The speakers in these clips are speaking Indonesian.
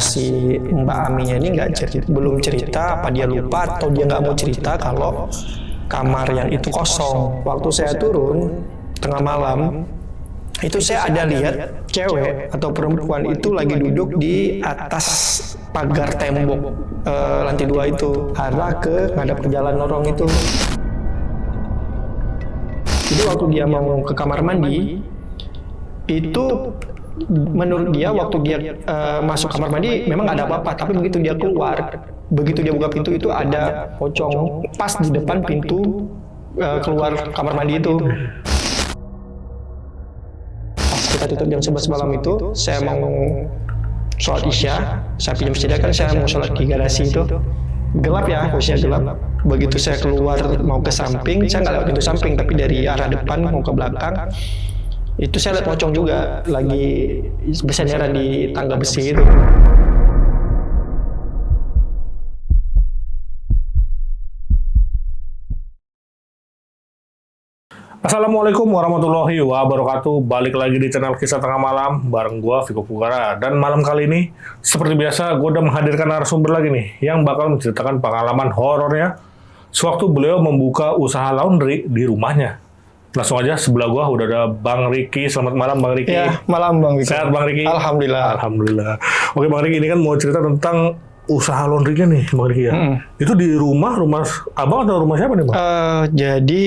si Mbak Aminya ini belum cerita, apa dia lupa atau dia nggak mau cerita kalau kamar yang itu kosong. Waktu saya turun tengah malam, itu saya ada lihat cewek atau perempuan itu lagi duduk di atas pagar tembok lantai 2 itu, arah ke ngadap ke jalan lorong itu. Jadi waktu dia mau ke kamar mandi, itu menurut dia waktu dia masuk kamar mandi memang nggak ada apa-apa, tapi begitu dia keluar, begitu dia buka pintu itu ada pocong pas di depan pintu keluar kamar mandi itu. Kita tutup jam 11 malam itu, saya mau sholat isya, saya pinjam sepeda kan saya mau sholat di garasi itu. Gelap ya, posisinya gelap. Begitu saya keluar mau ke samping, saya nggak lewat pintu samping, tapi dari arah depan mau ke belakang, itu saya lihat pocong juga, lagi bersenderan di tangga besi itu. Assalamualaikum warahmatullahi wabarakatuh. Balik lagi di channel Kisah Tengah Malam bareng gua Viko Pugara. Dan malam kali ini seperti biasa gua udah menghadirkan narasumber lagi nih yang bakal menceritakan pengalaman horornya sewaktu beliau membuka usaha laundry di rumahnya. Langsung aja sebelah gua udah ada Bang Riki. Selamat malam Bang Riki. Ya, malam Bang Riki. Sehat Bang Riki? Alhamdulillah. Alhamdulillah. Oke Bang Riki, ini kan mau cerita tentang usaha laundrynya nih Bang Riki ya. Itu di rumah Abang atau rumah siapa nih Bang? Jadi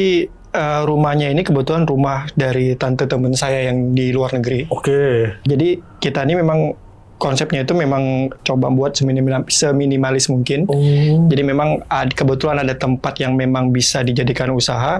rumahnya ini kebetulan rumah dari tante teman saya yang di luar negeri. Oke. Jadi kita ini memang konsepnya itu memang coba buat seminimalis mungkin. Jadi memang kebetulan ada tempat yang memang bisa dijadikan usaha.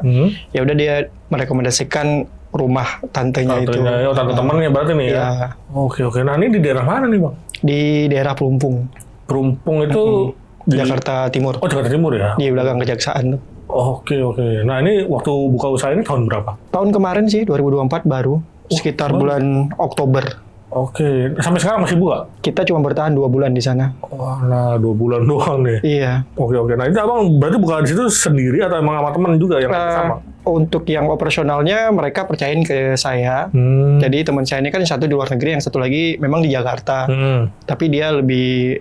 Ya udah dia merekomendasikan rumah tantenya itu. Oh, tante temannya berarti nih ya. Oke. Nah ini di daerah mana nih Bang? Di daerah Pelumpung. Pelumpung itu di Jakarta Timur. Oh, Jakarta Timur ya. Di belakang Kejaksaan tuh. Oke. Nah ini waktu buka usaha ini tahun berapa? Tahun kemarin sih 2024 baru. Sekitar bulan Oktober. Oke. Sampai sekarang masih buka? Kita cuma bertahan 2 bulan di sana. Oh, nah 2 bulan doang nih. Iya. Oke. Nah ini abang berarti buka di situ sendiri atau emang sama teman juga yang sama? Untuk yang operasionalnya mereka percayain ke saya. Jadi teman saya ini kan satu di luar negeri, yang satu lagi memang di Jakarta. Tapi dia lebih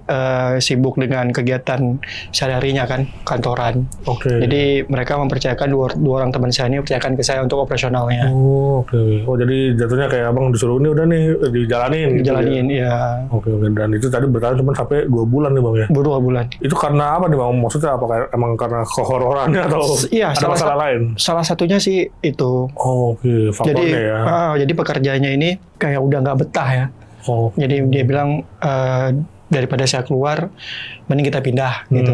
sibuk dengan kegiatan sehari-harinya kan, kantoran. Jadi mereka mempercayakan dua orang teman saya ini percayakan ke saya untuk operasionalnya. Oh jadi jatuhnya kayak abang disuruh ini udah nih dijalanin. Dijalanin ya. Oke. Dan itu tadi bertahan cuma sampai 2 bulan nih Bang ya? 2 bulan. Itu karena apa nih Bang? Maksudnya apa? Emang karena kehororannya atau ada masalah lain? Salah satunya sih itu. Oke. Faktornya ya. Jadi pekerjaannya ini kayak udah nggak betah ya. Jadi dia bilang daripada saya keluar, mending kita pindah gitu.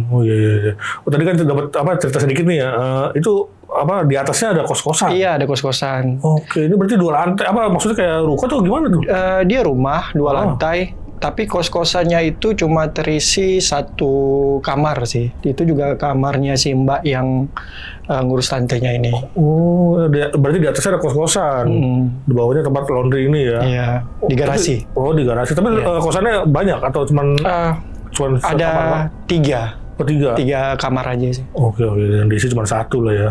Oh iya. Oh, tadi kan dapat cerita sedikit nih ya. Itu di atasnya ada kos-kosan. Iya, ada kos-kosan. Oke, ini berarti 2 lantai. Maksudnya kayak ruko tuh gimana tuh? Dia rumah 2 lantai. Tapi kos-kosannya itu cuma terisi 1 kamar sih. Itu juga kamarnya si Mbak yang ngurus tantenya ini. Oh, berarti di atasnya ada kos-kosan. Di bawahnya tempat laundry ini ya? Iya, di garasi. Di garasi. Tapi kosannya banyak atau cuman ada kamar, 3. Oh, 3? 3 kamar aja sih. Oke. Dan diisi cuma 1 lah ya?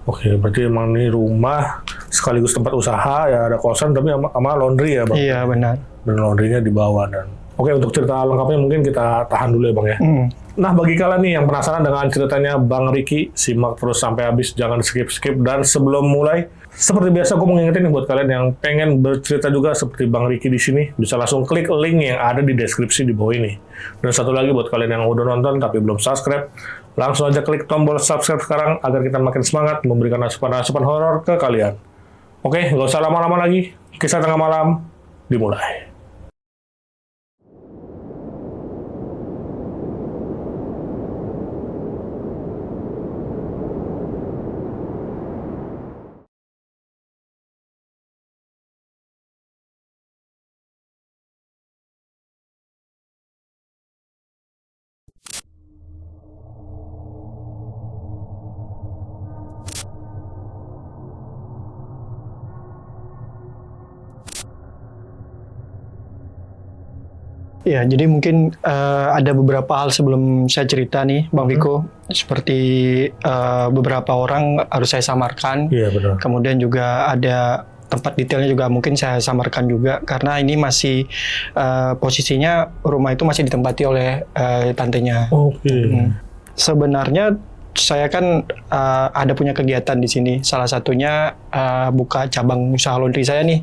Oke, berarti emang ini rumah sekaligus tempat usaha ya, ada kosan tapi sama laundry ya Bang? Iya, benar. Dan laundrynya di bawah. Oke, untuk cerita lengkapnya mungkin kita tahan dulu ya Bang ya. Nah, bagi kalian nih yang penasaran dengan ceritanya Bang Riki, simak terus sampai habis, jangan skip. Dan sebelum mulai, seperti biasa gue mau ngingetin nih buat kalian yang pengen bercerita juga seperti Bang Riki di sini, bisa langsung klik link yang ada di deskripsi di bawah ini. Dan satu lagi buat kalian yang udah nonton tapi belum subscribe, langsung aja klik tombol subscribe sekarang agar kita makin semangat memberikan asupan-asupan horor ke kalian. Oke, nggak usah lama-lama lagi, Kisah Tengah Malam dimulai. Ya, jadi mungkin ada beberapa hal sebelum saya cerita nih, Bang Viko. Seperti beberapa orang harus saya samarkan. Iya, benar. Kemudian juga ada tempat detailnya juga mungkin saya samarkan juga karena ini masih posisinya rumah itu masih ditempati oleh tantenya. Sebenarnya saya kan ada punya kegiatan di sini. Salah satunya buka cabang usaha laundry saya nih.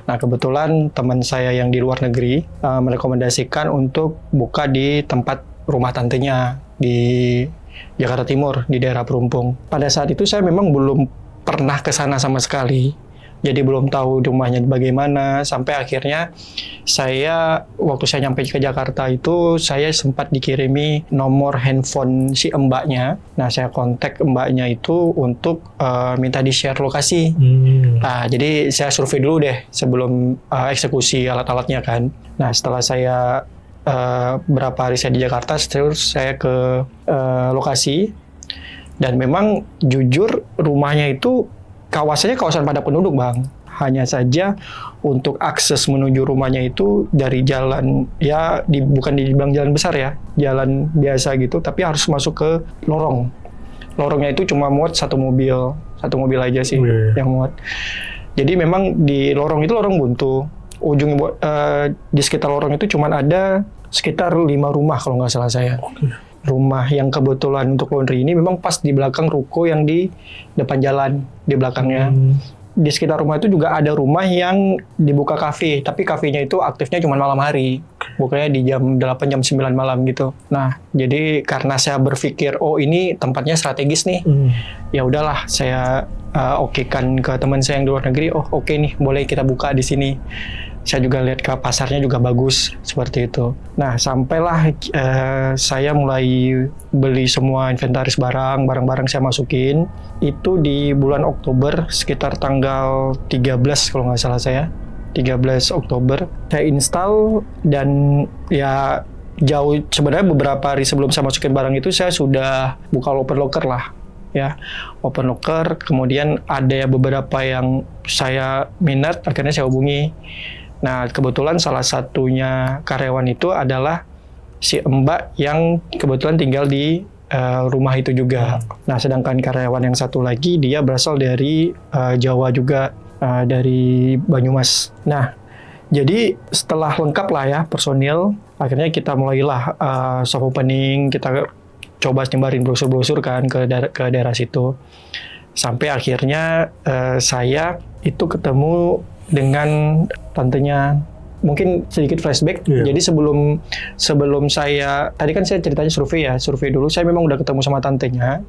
Nah kebetulan teman saya yang di luar negeri merekomendasikan untuk buka di tempat rumah tantenya di Jakarta Timur di daerah Perumpung. Pada saat itu saya memang belum pernah ke sana sama sekali. Jadi belum tahu rumahnya bagaimana, sampai akhirnya saya waktu saya nyampe ke Jakarta itu saya sempat dikirimi nomor handphone si mbaknya. Nah saya kontak mbaknya itu untuk minta di-share lokasi. Nah jadi saya survei dulu deh sebelum eksekusi alat-alatnya kan. Nah setelah saya berapa hari saya di Jakarta, terus saya ke lokasi dan memang jujur rumahnya itu kawasannya kawasan padat penduduk Bang. Hanya saja untuk akses menuju rumahnya itu dari jalan ya bukan dibilang jalan besar ya, jalan biasa gitu, tapi harus masuk ke lorong. Lorongnya itu cuma muat satu mobil aja sih yang muat. Jadi memang di lorong itu lorong buntu. Ujung di sekitar lorong itu cuma ada sekitar 5 rumah kalau nggak salah saya. Rumah yang kebetulan untuk laundry ini memang pas di belakang ruko yang di depan jalan, di belakangnya. Di sekitar rumah itu juga ada rumah yang dibuka kafe, tapi kafenya itu aktifnya cuma malam hari. Bukanya di jam 8, jam 9 malam gitu. Nah, jadi karena saya berpikir, oh ini tempatnya strategis nih. Ya udahlah, saya okekan ke teman saya yang di luar negeri, oh oke nih, boleh kita buka di sini. Saya juga lihat ke pasarnya juga bagus, seperti itu. Nah, sampailah saya mulai beli semua inventaris barang-barang saya masukin. Itu di bulan Oktober, sekitar tanggal 13 kalau nggak salah saya. 13 Oktober, saya install dan ya jauh sebenarnya beberapa hari sebelum saya masukin barang itu, saya sudah buka open locker lah. Ya, open locker, kemudian ada beberapa yang saya minat, akhirnya saya hubungi. Nah, kebetulan salah satunya karyawan itu adalah si Mbak yang kebetulan tinggal di rumah itu juga. Nah, sedangkan karyawan yang satu lagi dia berasal dari Jawa juga, dari Banyumas. Nah, jadi setelah lengkap lah ya personil, akhirnya kita mulailah soft opening, kita coba nyebarin brosur-brosur kan ke daerah situ. Sampai akhirnya saya itu ketemu dengan tantenya. Mungkin sedikit flashback. Jadi sebelum saya tadi kan saya ceritanya survei dulu. Saya memang udah ketemu sama tantenya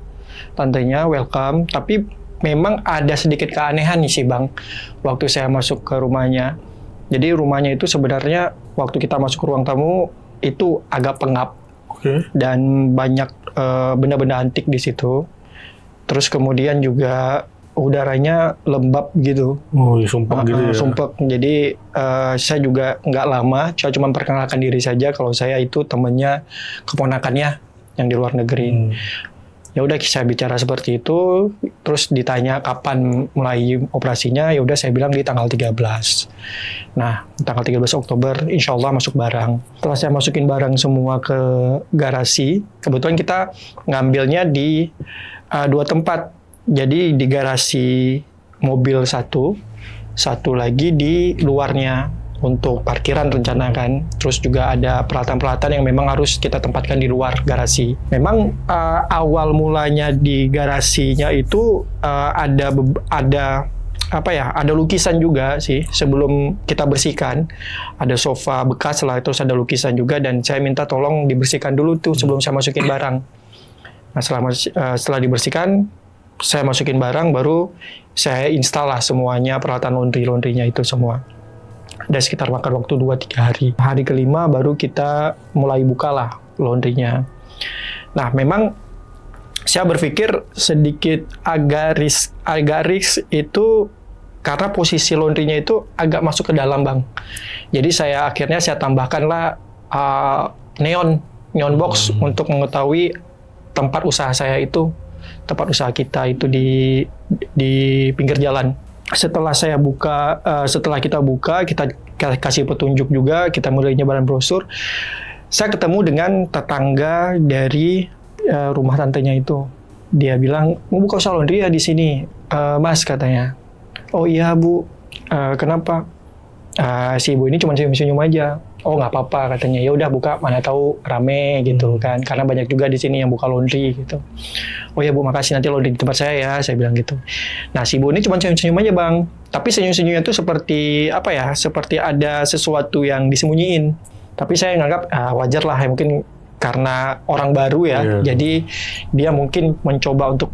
welcome. Tapi memang ada sedikit keanehan nih sih Bang, waktu saya masuk ke rumahnya. Jadi rumahnya itu sebenarnya waktu kita masuk ke ruang tamu itu agak pengap dan banyak benda-benda antik di situ. Terus kemudian juga udaranya lembab gitu. Sumpek gitu ya. Sumpek. Jadi saya juga nggak lama, saya cuma perkenalkan diri saja kalau saya itu temannya keponakannya yang di luar negeri. Ya udah saya bicara seperti itu, terus ditanya kapan mulai operasinya, ya udah saya bilang di tanggal 13. Nah, tanggal 13 Oktober insya Allah masuk barang. Setelah saya masukin barang semua ke garasi, kebetulan kita ngambilnya di 2 tempat. Jadi di garasi mobil satu lagi di luarnya untuk parkiran rencana kan. Terus juga ada peralatan-peralatan yang memang harus kita tempatkan di luar garasi. Memang awal mulanya di garasinya itu ada lukisan juga sih sebelum kita bersihkan. Ada sofa bekas lah, terus ada lukisan juga, dan saya minta tolong dibersihkan dulu tuh sebelum saya masukin barang. Nah, setelah dibersihkan, saya masukin barang, baru saya install lah semuanya, peralatan laundry-nya itu semua. Ada sekitar makan waktu 2-3 hari. Hari kelima baru kita mulai buka lah laundry-nya. Nah, memang saya berpikir sedikit agak risk itu karena posisi laundry-nya itu agak masuk ke dalam Bang. Jadi akhirnya saya tambahkan lah neon box untuk mengetahui tempat usaha saya itu. Tempat usaha kita itu di pinggir jalan. Setelah kita buka, kita kasih petunjuk juga, kita mulai nyebaran brosur. Saya ketemu dengan tetangga dari rumah tantenya itu. Dia bilang, mau buka usaha laundry ya di sini, Mas, katanya. Oh iya Bu, Kenapa? Si ibu ini cuma senyum-senyum aja. Oh nggak apa-apa katanya. Ya udah buka, mana tahu rame gitu kan. Karena banyak juga di sini yang buka laundry gitu. Oh ya Bu, makasih, nanti laundry di tempat saya ya, saya bilang gitu. Nah si ibu ini cuma senyum-senyum aja Bang. Tapi senyum-senyumnya itu seperti apa ya? Seperti ada sesuatu yang disembunyiin. Tapi saya nganggap wajar lah ya, mungkin karena orang baru ya. Jadi dia mungkin mencoba untuk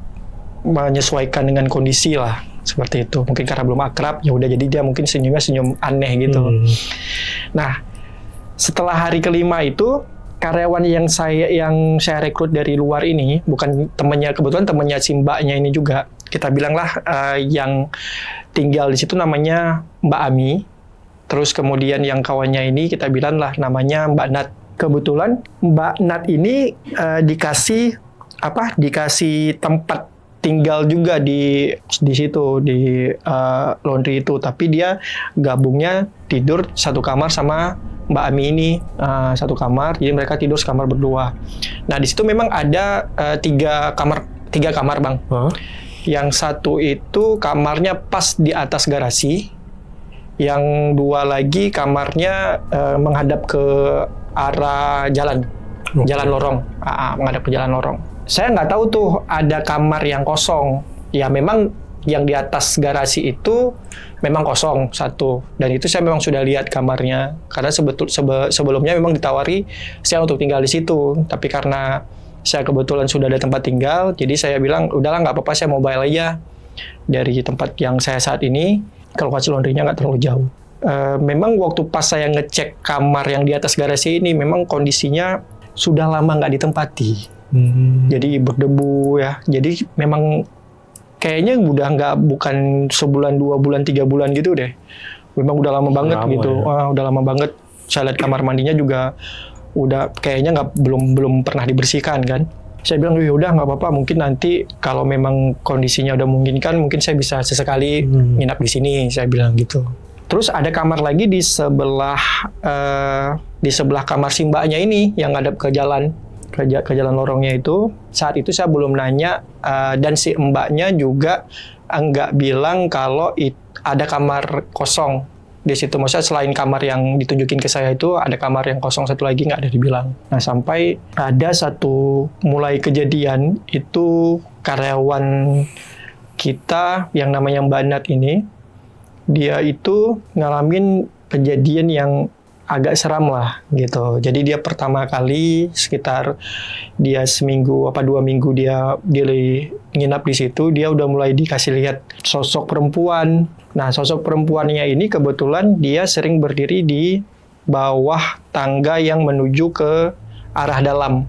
menyesuaikan dengan kondisi lah. Seperti itu. Mungkin karena belum akrab, ya udah jadi dia mungkin senyumnya senyum aneh gitu. Nah, setelah hari kelima itu karyawan yang saya rekrut dari luar ini, bukan temannya, kebetulan temannya si mbaknya ini juga. Kita bilanglah yang tinggal di situ namanya Mbak Ami. Terus kemudian yang kawannya ini kita bilang lah namanya Mbak Nat. Kebetulan Mbak Nat ini dikasih tempat tinggal juga di situ di laundry itu, tapi dia gabungnya tidur satu kamar sama Mbak Ami ini, satu kamar, jadi mereka tidur sekamar berdua. Nah di situ memang ada tiga kamar Bang. Yang satu itu kamarnya pas di atas garasi, yang dua lagi kamarnya menghadap ke arah jalan lorong, menghadap ke jalan lorong. Saya nggak tahu tuh ada kamar yang kosong. Ya memang yang di atas garasi itu memang kosong satu. Dan itu saya memang sudah lihat kamarnya. Karena sebelumnya memang ditawari saya untuk tinggal di situ. Tapi karena saya kebetulan sudah ada tempat tinggal, jadi saya bilang udahlah nggak apa-apa, saya mobile aja dari tempat yang saya saat ini. Kalau lokasi laundrynya nggak terlalu jauh. Memang waktu pas saya ngecek kamar yang di atas garasi ini, memang kondisinya sudah lama nggak ditempati. Jadi berdebu ya. Jadi memang kayaknya bukan sebulan, 2 bulan, 3 bulan gitu deh. Memang udah lama banget gitu. Ya. Udah lama banget. Saya lihat kamar mandinya juga udah kayaknya belum pernah dibersihkan kan. Saya bilang ya udah nggak apa-apa. Mungkin nanti kalau memang kondisinya udah memungkinkan, mungkin saya bisa sesekali nginap di sini. Saya bilang gitu. Terus ada kamar lagi di sebelah kamar si mbaknya ini yang ngadep ke jalan lorongnya itu. Saat itu saya belum nanya dan si mbaknya juga enggak bilang kalau ada kamar kosong di situ. Maksudnya selain kamar yang ditunjukin ke saya itu ada kamar yang kosong satu lagi, nggak ada dibilang. Nah sampai ada satu mulai kejadian itu karyawan kita yang namanya Mbak Nat ini, dia itu ngalamin kejadian yang agak seram lah gitu. Jadi dia pertama kali sekitar dia 1 2 minggu dia nginap di situ, dia udah mulai dikasih lihat sosok perempuan. Nah, sosok perempuannya ini kebetulan dia sering berdiri di bawah tangga yang menuju ke arah dalam.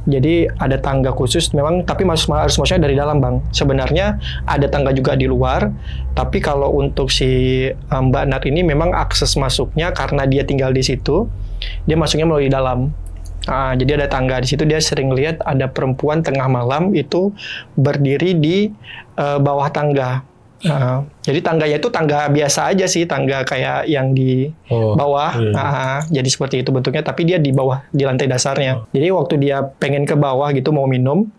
Jadi ada tangga khusus memang, tapi harus masuknya dari dalam Bang. Sebenarnya ada tangga juga di luar, tapi kalau untuk si Mbak Nat ini memang akses masuknya karena dia tinggal di situ, dia masuknya melalui dalam. Jadi ada tangga di situ, dia sering lihat ada perempuan tengah malam itu berdiri di bawah tangga. Jadi tangganya itu tangga biasa aja sih, tangga kayak yang di bawah. Jadi seperti itu bentuknya, tapi dia di bawah, di lantai dasarnya. Jadi waktu dia pengen ke bawah gitu mau minum,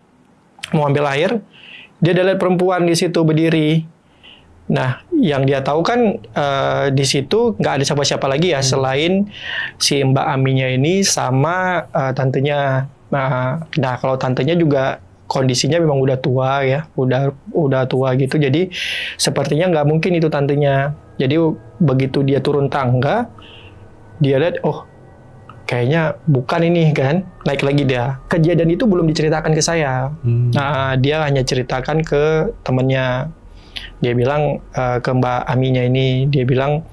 mau ambil air, dia lihat perempuan di situ berdiri. Nah, yang dia tahu kan di situ nggak ada siapa-siapa lagi ya selain si Mbak Aminya ini sama tantenya. Nah, kalau tantenya juga kondisinya memang udah tua ya, udah tua gitu. Jadi sepertinya nggak mungkin itu tantenya. Jadi begitu dia turun tangga, dia lihat, oh kayaknya bukan ini kan, naik lagi dia. Kejadian itu belum diceritakan ke saya. Nah, dia hanya ceritakan ke temannya. Dia bilang ke Mbak Aminya ini, dia bilang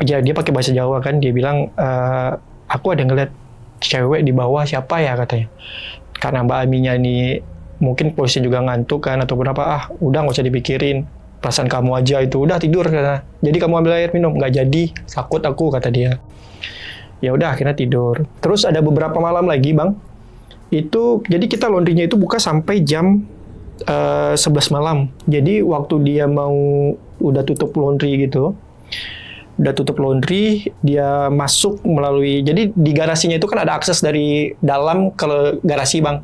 dia pakai bahasa Jawa kan, dia bilang aku ada ngeliat cewek di bawah, siapa ya katanya. Karena Mbak Aminya ini mungkin posisi juga ngantuk kan atau berapa, udah nggak usah dipikirin, perasaan kamu aja itu, udah tidur kata. Jadi kamu ambil air minum, nggak jadi, takut aku kata dia. Ya udah akhirnya tidur. Terus ada beberapa malam lagi Bang, itu jadi kita laundrynya itu buka sampai jam 11 malam. Jadi waktu dia mau udah tutup laundry gitu, udah tutup laundry, dia masuk melalui, jadi di garasinya itu kan ada akses dari dalam ke garasi bang,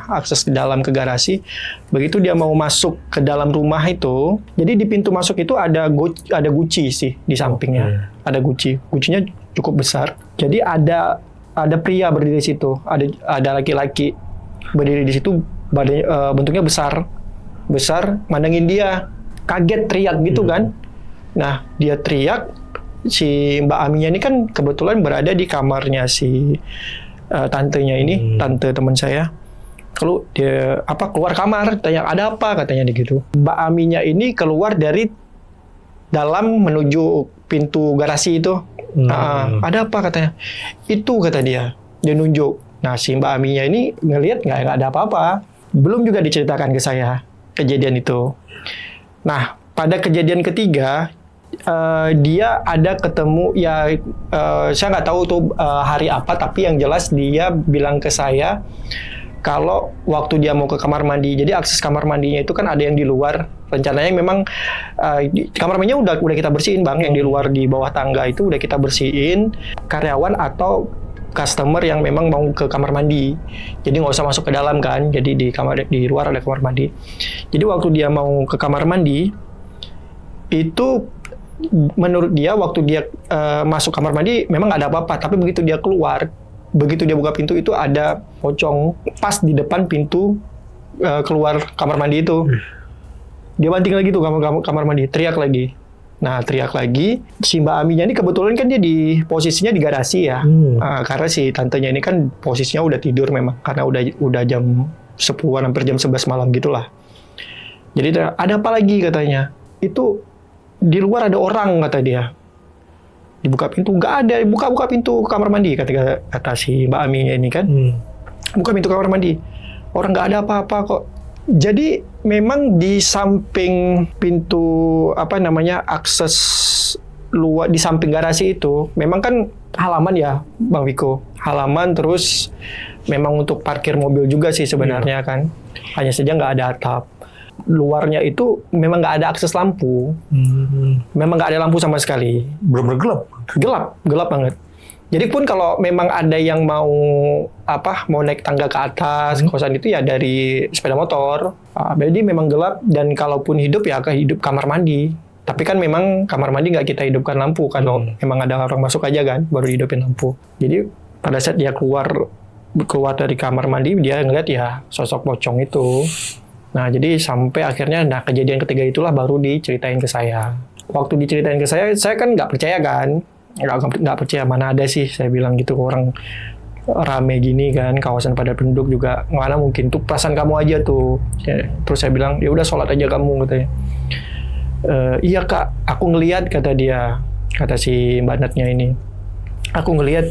akses ke dalam ke garasi. Begitu dia mau masuk ke dalam rumah itu, jadi di pintu masuk itu ada guci sih di sampingnya, ada gucinya cukup besar. Jadi ada pria berdiri di situ, ada laki-laki berdiri di situ, bentuknya besar, mandangin dia, kaget teriak gitu kan. Nah, dia teriak, si Mbak Aminya ini kan kebetulan berada di kamarnya si tantenya ini, tante teman saya. Kalau dia keluar kamar, tanya ada apa katanya gitu. Mbak Aminya ini keluar dari dalam menuju pintu garasi itu. Ada apa katanya? Itu kata dia nunjuk. Nah, si Mbak Aminya ini ngelihat nggak ada apa-apa. Belum juga diceritakan ke saya kejadian itu. Nah, pada kejadian ketiga, dia ada ketemu saya nggak tahu tuh hari apa, tapi yang jelas dia bilang ke saya kalau waktu dia mau ke kamar mandi, jadi akses kamar mandinya itu kan ada yang di luar. Rencananya memang kamar mandinya udah kita bersihin bang, yang di luar di bawah tangga itu udah kita bersihin. Karyawan atau customer yang memang mau ke kamar mandi, jadi nggak usah masuk ke dalam kan. Jadi di luar ada kamar mandi. Jadi waktu dia mau ke kamar mandi itu, menurut dia waktu dia masuk kamar mandi memang nggak ada apa-apa, tapi begitu dia keluar, begitu dia buka pintu itu ada pocong pas di depan pintu keluar kamar mandi itu. Dia banting lagi tuh kamar mandi, teriak lagi. Nah, teriak lagi, si Mbak Aminya ini kebetulan kan dia di posisinya di garasi ya. Karena si tantenya ini kan posisinya udah tidur memang, karena udah jam 10-an, hampir jam 11 malam gitulah. Jadi ada apa lagi katanya. Itu di luar ada orang kata dia. Dibuka pintu, nggak ada. Buka pintu kamar mandi kata si Mbak Aminya ini kan. Buka pintu kamar mandi. Orang nggak ada apa-apa kok. Jadi memang di samping pintu akses luar di samping garasi itu memang kan halaman ya Bang Viko. Halaman, terus memang untuk parkir mobil juga sih sebenarnya kan. Hanya saja nggak ada atap. Luarnya itu memang nggak ada akses lampu, memang nggak ada lampu sama sekali. Benar-benar gelap banget. Jadi pun kalau memang ada yang mau naik tangga ke atas kosan itu ya dari sepeda motor. Jadi memang gelap, dan kalaupun hidup ya hidup kamar mandi. Tapi kan memang kamar mandi nggak kita hidupkan lampu, kalau memang ada orang masuk aja kan baru hidupin lampu. Jadi pada saat dia keluar dari kamar mandi, dia ngeliat ya sosok pocong itu. Nah, jadi sampai akhirnya, kejadian ketiga itulah baru diceritain ke saya. Waktu diceritain ke saya kan nggak percaya kan, nggak percaya, mana ada sih, saya bilang gitu, orang rame gini kan, kawasan padat penduduk juga, mana mungkin tuh perasaan kamu aja tuh. Terus saya bilang, ya udah sholat aja kamu katanya. Iya kak, aku ngelihat kata dia, kata si Mbak Natnya ini, aku ngelihat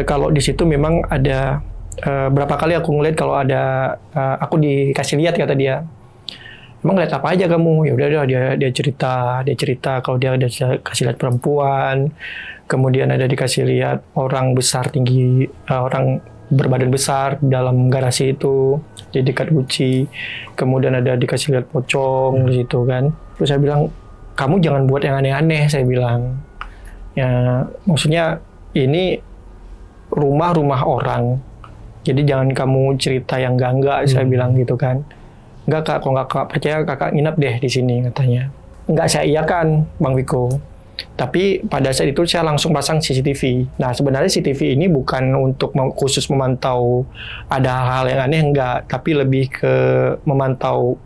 kalau di situ memang ada. Berapa kali aku ngeliat kalau ada aku dikasih lihat kata dia. Emang ngeliat apa aja kamu? Ya udah dia cerita kalau dia ada kasih lihat perempuan, kemudian ada dikasih lihat orang besar tinggi, orang berbadan besar dalam garasi itu di dekat guci. Kemudian ada dikasih lihat pocong di situ kan. Terus saya bilang, kamu jangan buat yang aneh-aneh, saya bilang. Ya maksudnya ini rumah orang. Jadi jangan kamu cerita yang enggak, saya bilang gitu kan. Enggak kak, kalau kakak percaya kakak nginep deh di sini katanya. Enggak saya iakan Bang Viko. Tapi pada saat itu saya langsung pasang CCTV. Nah sebenarnya CCTV ini bukan untuk khusus memantau ada hal-hal yang aneh, enggak. Tapi lebih ke memantau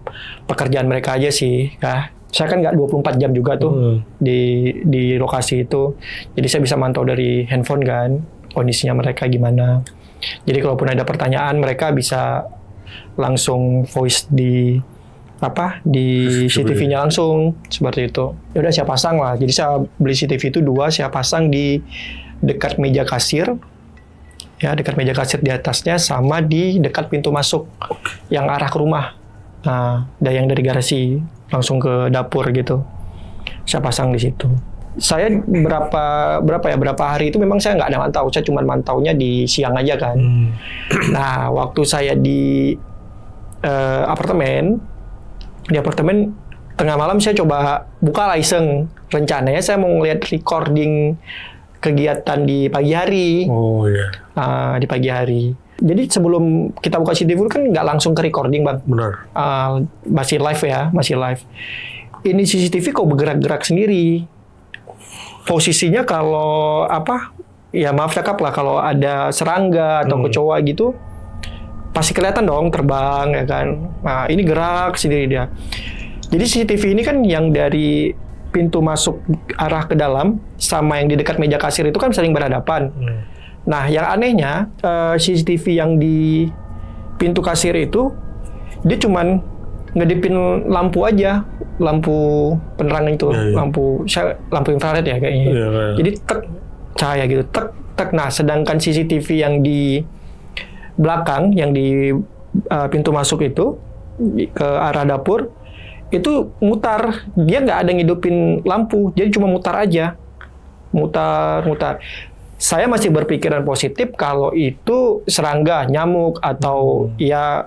pekerjaan mereka aja sih. Ya. Saya kan nggak 24 jam juga tuh di lokasi itu. Jadi saya bisa mantau dari handphone kan, kondisinya mereka gimana. Jadi kalaupun ada pertanyaan, mereka bisa langsung voice di CCTV-nya langsung seperti itu. Ya udah saya pasang lah. Jadi saya beli CCTV itu 2, saya pasang di dekat meja kasir. Ya, dekat meja kasir di atasnya, sama di dekat pintu masuk yang arah ke rumah. Nah, ada yang dari garasi langsung ke dapur gitu. Saya pasang di situ. Saya berapa hari itu memang saya nggak ada mantau, saya cuma mantaunya di siang aja kan. Nah, waktu saya di apartemen tengah malam saya coba buka lah iseng. Rencananya saya mau ngeliat recording kegiatan di pagi hari. Oh iya. Di pagi hari. Jadi sebelum kita buka CCTV kan nggak langsung ke recording, Bang. Benar. Masih live ya, masih live. Ini CCTV kok bergerak-gerak sendiri. Posisinya kalau ya maaf cakap lah, kalau ada serangga atau kecoa gitu, pasti kelihatan dong terbang ya kan. Nah ini gerak sendiri dia. Jadi CCTV ini kan yang dari pintu masuk arah ke dalam sama yang di dekat meja kasir itu kan saling berhadapan. Nah yang anehnya CCTV yang di pintu kasir itu dia cuman ngedipin lampu aja, lampu penerangan itu, lampu infrared ya kayaknya. Jadi tek cahaya gitu, tek. Nah sedangkan CCTV yang di belakang, yang di pintu masuk itu ke arah dapur itu mutar, dia nggak ada ngidupin lampu, jadi cuma mutar aja, mutar. Saya masih berpikiran positif kalau itu serangga, nyamuk atau ya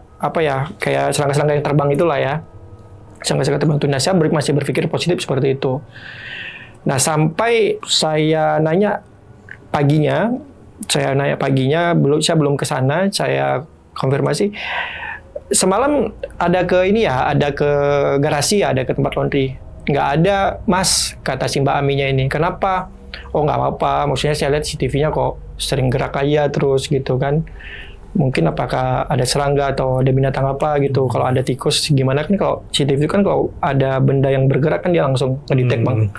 kayak serangga-serangga yang terbang itulah ya, serangga-serangga terbang itu. Nah saya masih berpikir positif seperti itu. Nah sampai saya nanya paginya, saya belum ke sana, saya konfirmasi. Semalam ada ke garasi, ada ke tempat laundry. Nggak ada, Mas, kata si Mbak Aminya ini. Kenapa? Oh, nggak apa-apa. Maksudnya saya lihat CCTV-nya kok sering gerak aja terus gitu kan. Mungkin apakah ada serangga atau ada binatang apa gitu. Kalau ada tikus gimana kan, kalau CCTV kan kalau ada benda yang bergerak kan dia langsung ngedetect, Bang.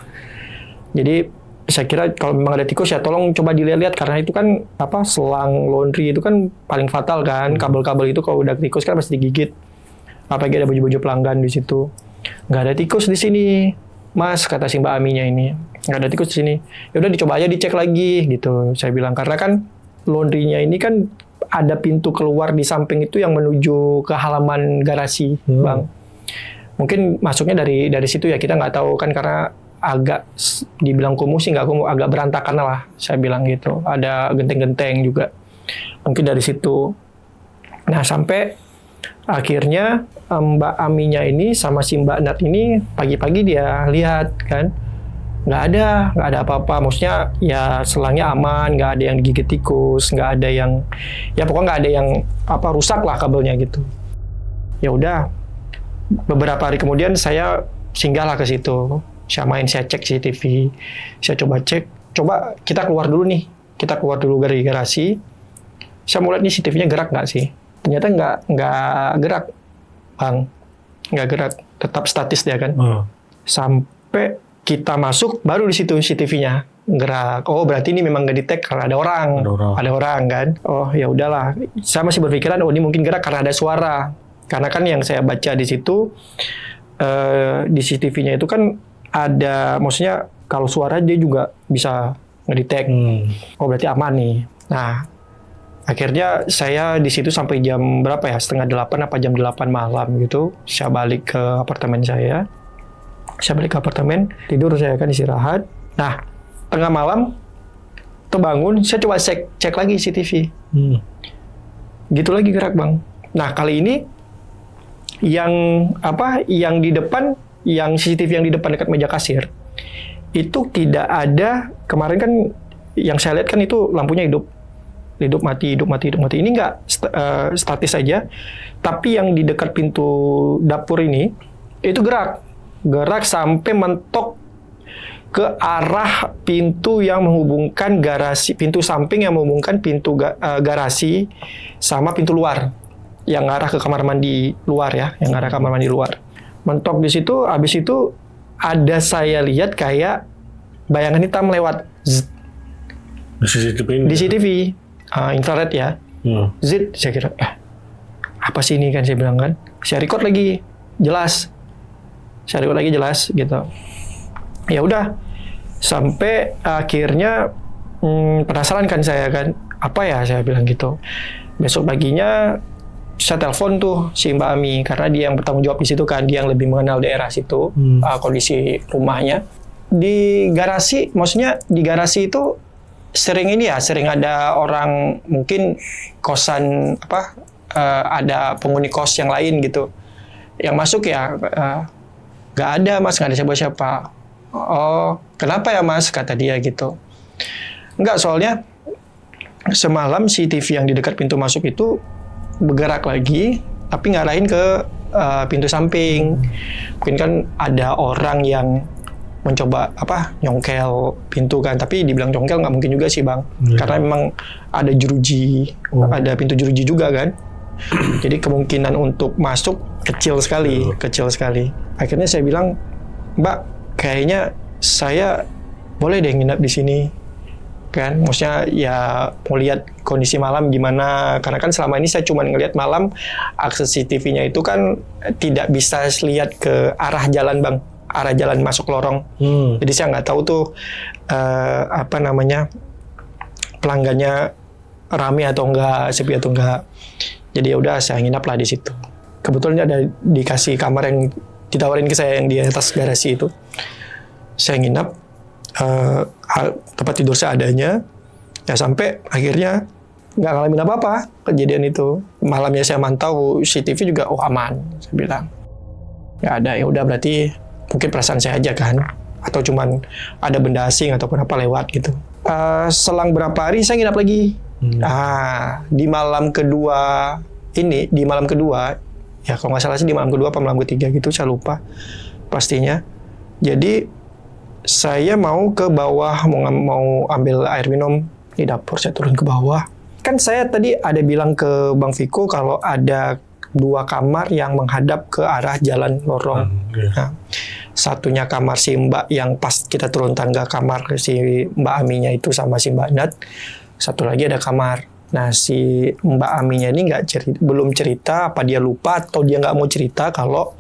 Jadi saya kira kalau memang ada tikus ya tolong coba dilihat-lihat, karena itu kan selang laundry itu kan paling fatal kan, kabel-kabel itu kalau udah tikus kan pasti digigit, apalagi ada baju-baju pelanggan di situ. Nggak ada tikus di sini, Mas, kata si Mbak Aminya ini, nggak ada tikus di sini. Ya udah dicoba aja dicek lagi gitu, saya bilang, karena kan laundry-nya ini kan ada pintu keluar di samping itu yang menuju ke halaman garasi, Bang. Mungkin masuknya dari situ ya, kita nggak tahu kan, karena agak dibilang kumuh sih nggak kumuh, agak berantakan lah saya bilang gitu, ada genteng-genteng juga, mungkin dari situ. Nah sampai akhirnya Mbak Aminya ini sama si Mbak Nat ini pagi-pagi dia lihat kan, nggak ada apa-apa, maksudnya ya selangnya aman, nggak ada yang digigit tikus, nggak ada yang pokoknya nggak ada yang rusak lah kabelnya gitu. Ya udah, beberapa hari kemudian saya singgahlah ke situ. Saya cek CCTV, saya coba kita keluar dulu dari garasi. Saya mau lihat nih CCTV-nya gerak nggak sih? Ternyata nggak gerak, Bang, nggak gerak, tetap statis dia kan. Sampai kita masuk, baru di situ CCTV-nya gerak. Oh berarti ini memang nggak detect karena ada orang kan. Oh ya udahlah, saya masih berpikiran ini mungkin gerak karena ada suara. Karena kan yang saya baca di situ di CCTV-nya itu kan ada, maksudnya kalau suara dia juga bisa ngedetect. Oh berarti aman nih. Nah akhirnya saya di situ sampai jam berapa ya, 7:30 apa jam 8 malam gitu. Saya balik ke apartemen tidur, saya kan istirahat. Nah tengah malam terbangun, saya coba cek lagi CCTV. Gitu lagi gerak, Bang. Nah kali ini yang di depan, yang CCTV yang di depan dekat meja kasir itu tidak ada. Kemarin kan yang saya lihat kan itu lampunya hidup mati. Ini enggak statis saja, tapi yang di dekat pintu dapur ini itu gerak sampai mentok ke arah pintu yang menghubungkan garasi, pintu samping yang menghubungkan pintu garasi sama pintu luar yang arah ke kamar mandi luar ya, mentok di situ. Habis itu ada, saya lihat kayak bayangan hitam lewat di CCTV infrared ya. Zit, saya kira apa sih ini kan, saya bilang kan, saya record lagi jelas gitu. Ya udah, sampai akhirnya penasaran kan saya kan, apa ya, saya bilang gitu. Besok paginya saya telepon tuh si Mbak Ami, karena dia yang bertanggung jawab di situ kan, dia yang lebih mengenal daerah situ, kondisi rumahnya. Di garasi, maksudnya di garasi itu sering ada orang, mungkin kosan ada penghuni kos yang lain gitu, yang masuk ya nggak ada mas, nggak ada siapa-siapa. Oh kenapa ya mas, kata dia gitu. Nggak, soalnya semalam si TV yang di dekat pintu masuk itu bergerak lagi, tapi ngarahin ke pintu samping. Mungkin kan ada orang yang mencoba nyongkel pintu kan, tapi dibilang nyongkel nggak mungkin juga sih bang, karena memang ada jeruji, ada pintu jeruji juga kan. Jadi kemungkinan untuk masuk kecil sekali. Akhirnya saya bilang, Mbak, kayaknya saya boleh deh nginap di sini. Kan, maksudnya ya mau lihat kondisi malam gimana, karena kan selama ini saya cuma ngelihat malam akses CCTV-nya itu kan tidak bisa lihat ke arah jalan bang, arah jalan masuk lorong. Jadi saya nggak tahu tuh pelanggannya rame atau enggak, sepi atau enggak. Jadi ya udah saya nginap lah di situ. Kebetulan ada dikasih kamar yang ditawarin ke saya yang di atas garasi itu. Saya nginap. Tempat tidur seadanya, ya sampai akhirnya nggak ngalamin apa-apa kejadian itu. Malamnya saya mantau CCTV juga, aman. Saya bilang nggak ada, ya udah berarti mungkin perasaan saya aja kan, atau cuman ada benda asing ataupun apa lewat gitu. Selang berapa hari saya nginap lagi. Di malam kedua ya kalau nggak salah sih di malam kedua apa malam ketiga gitu, saya lupa pastinya. Jadi saya mau ke bawah, mau ambil air minum di dapur. Saya turun ke bawah. Kan saya tadi ada bilang ke Bang Viko kalau ada 2 kamar yang menghadap ke arah jalan lorong. Nah, satunya kamar si Mbak yang pas kita turun tangga, kamar si Mbak Aminya itu sama si Mbak Nat. Satu lagi ada kamar. Nah, si Mbak Aminya ini belum cerita, apa dia lupa atau dia nggak mau cerita kalau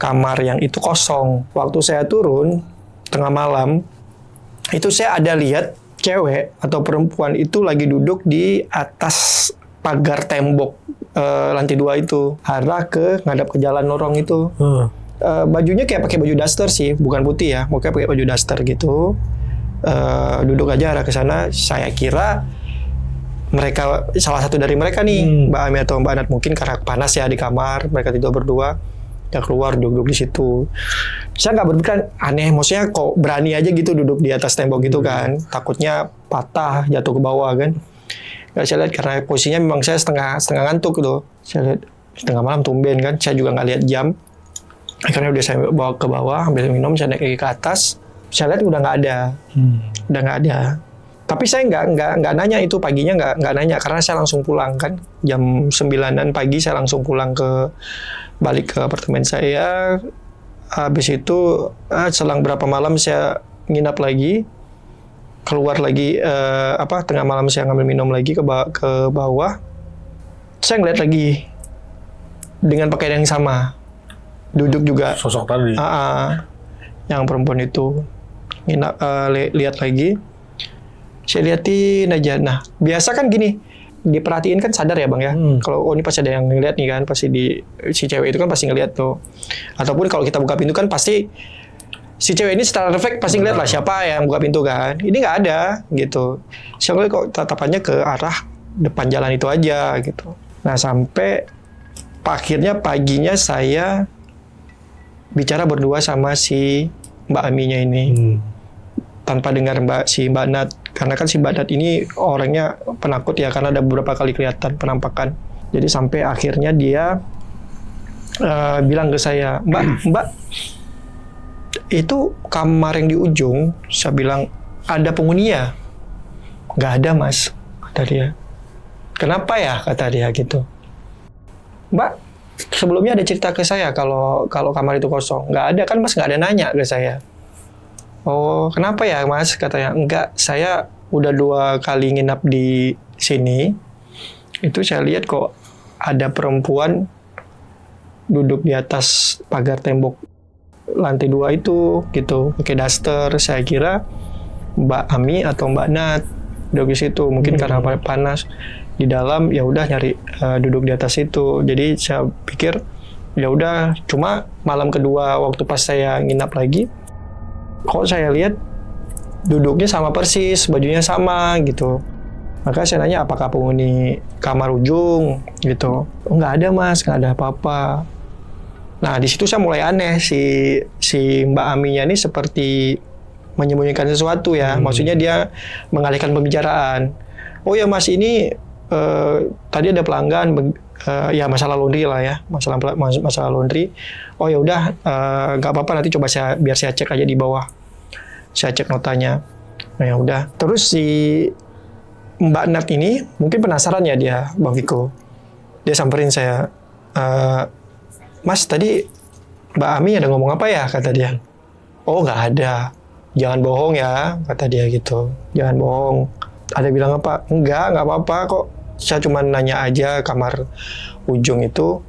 kamar yang itu kosong. Waktu saya turun tengah malam, itu saya ada lihat cewek atau perempuan itu lagi duduk di atas pagar tembok lantai 2 itu, arah ke ngadap ke jalan lorong itu. Bajunya kayak pakai baju daster sih, bukan putih ya, mungkin pakai baju daster gitu. Duduk aja arah ke sana. Saya kira mereka, salah satu dari mereka nih, Mbak Ami atau Mbak Nat, mungkin karena panas ya di kamar, mereka tidur berdua. Ya keluar duduk di situ. Saya nggak berpikir aneh, maksudnya kok berani aja gitu duduk di atas tembok gitu kan, takutnya patah jatuh ke bawah kan. Nggak, saya lihat karena posisinya memang saya setengah ngantuk gitu. Saya lihat tengah malam tumben kan, saya juga nggak lihat jam. Akhirnya udah saya bawa ke bawah, ambil minum, saya naik lagi ke atas. Saya lihat udah nggak ada. Tapi saya nggak nanya itu paginya, nggak nanya karena saya langsung pulang kan, jam 9-an pagi saya langsung pulang balik ke apartemen saya. Habis itu selang berapa malam saya nginap lagi, keluar lagi tengah malam saya ngambil minum lagi ke bawah. Saya ngeliat lagi dengan pakaian yang sama, duduk juga sosok tadi. Yang perempuan itu nginap, lihat lagi. Saya liatin aja. Nah biasa kan gini, diperhatiin kan sadar ya bang ya, kalau ini pasti ada yang ngeliat nih kan, pasti si cewek itu kan pasti ngeliat tuh, ataupun kalau kita buka pintu kan pasti si cewek ini secara refleks pasti ngeliat lah siapa yang buka pintu kan. Ini nggak ada gitu, saya ngeliat kok tatapannya ke arah depan jalan itu aja gitu. Nah sampai akhirnya paginya saya bicara berdua sama si Mbak Aminya ini, tanpa dengar si Mbak Nat. Karena kan si Mbak Nat ini orangnya penakut ya, karena ada beberapa kali kelihatan penampakan. Jadi sampai akhirnya dia bilang ke saya, Mbak, itu kamar yang di ujung. Saya bilang, ada penghuni ya? Nggak ada mas, kata dia. Kenapa ya, kata dia gitu. Mbak, sebelumnya ada cerita ke saya kalau kamar itu kosong. Nggak ada kan mas, nggak ada nanya ke saya. Oh, kenapa ya mas? Katanya, enggak, saya udah 2 kali nginap di sini. Itu saya lihat kok ada perempuan duduk di atas pagar tembok lantai 2 itu, gitu, pakai daster. Saya kira Mbak Ami atau Mbak Nat duduk di situ. Mungkin karena panas di dalam, ya udah nyari duduk di atas itu. Jadi saya pikir, ya udah. Cuma malam kedua waktu pas saya nginap lagi, kok saya lihat duduknya sama persis, bajunya sama gitu. Maka saya nanya apakah penghuni kamar ujung gitu. Oh, nggak ada mas, nggak ada apa-apa. Nah, di situ saya mulai aneh, si Mbak Aminya ini seperti menyembunyikan sesuatu ya. Maksudnya dia mengalihkan pembicaraan. Oh ya Mas, ini tadi ada pelanggan ya masalah laundry lah ya, masalah laundry. Oh ya udah, nggak apa-apa, nanti coba biar saya cek aja di bawah. Saya cek notanya. Nah ya udah. Terus si Mbak Nat ini mungkin penasaran ya dia, Bang Viko. Dia samperin saya, Mas tadi Mbak Ami ada ngomong apa ya, kata dia. Oh nggak ada, jangan bohong ya, kata dia gitu. Jangan bohong. Ada bilang apa? Nggak apa-apa kok. Saya cuma nanya aja kamar ujung itu,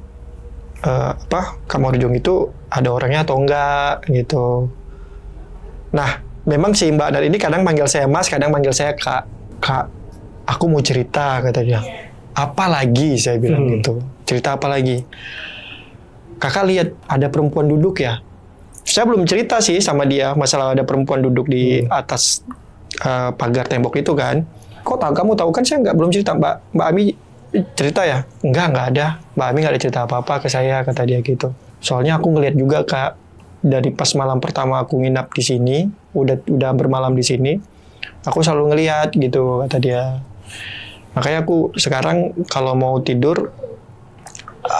kamar ujung itu ada orangnya atau enggak gitu. Nah, memang si Mbak Nat ini kadang manggil saya Mas, kadang manggil saya Kak. Kak, aku mau cerita, kata dia. Apa lagi, saya bilang gitu. Cerita apa lagi? Kakak lihat ada perempuan duduk ya? Saya belum cerita sih sama dia masalah ada perempuan duduk di atas pagar tembok itu kan. Kok kamu tahu kan saya belum cerita. Mbak Ami cerita ya? Enggak ada. Mbak Ami nggak ada cerita apa-apa ke saya, kata dia gitu. Soalnya aku ngeliat juga Kak, dari pas malam pertama aku nginap di sini, udah bermalam di sini, aku selalu ngeliat gitu, kata dia. Makanya aku sekarang kalau mau tidur,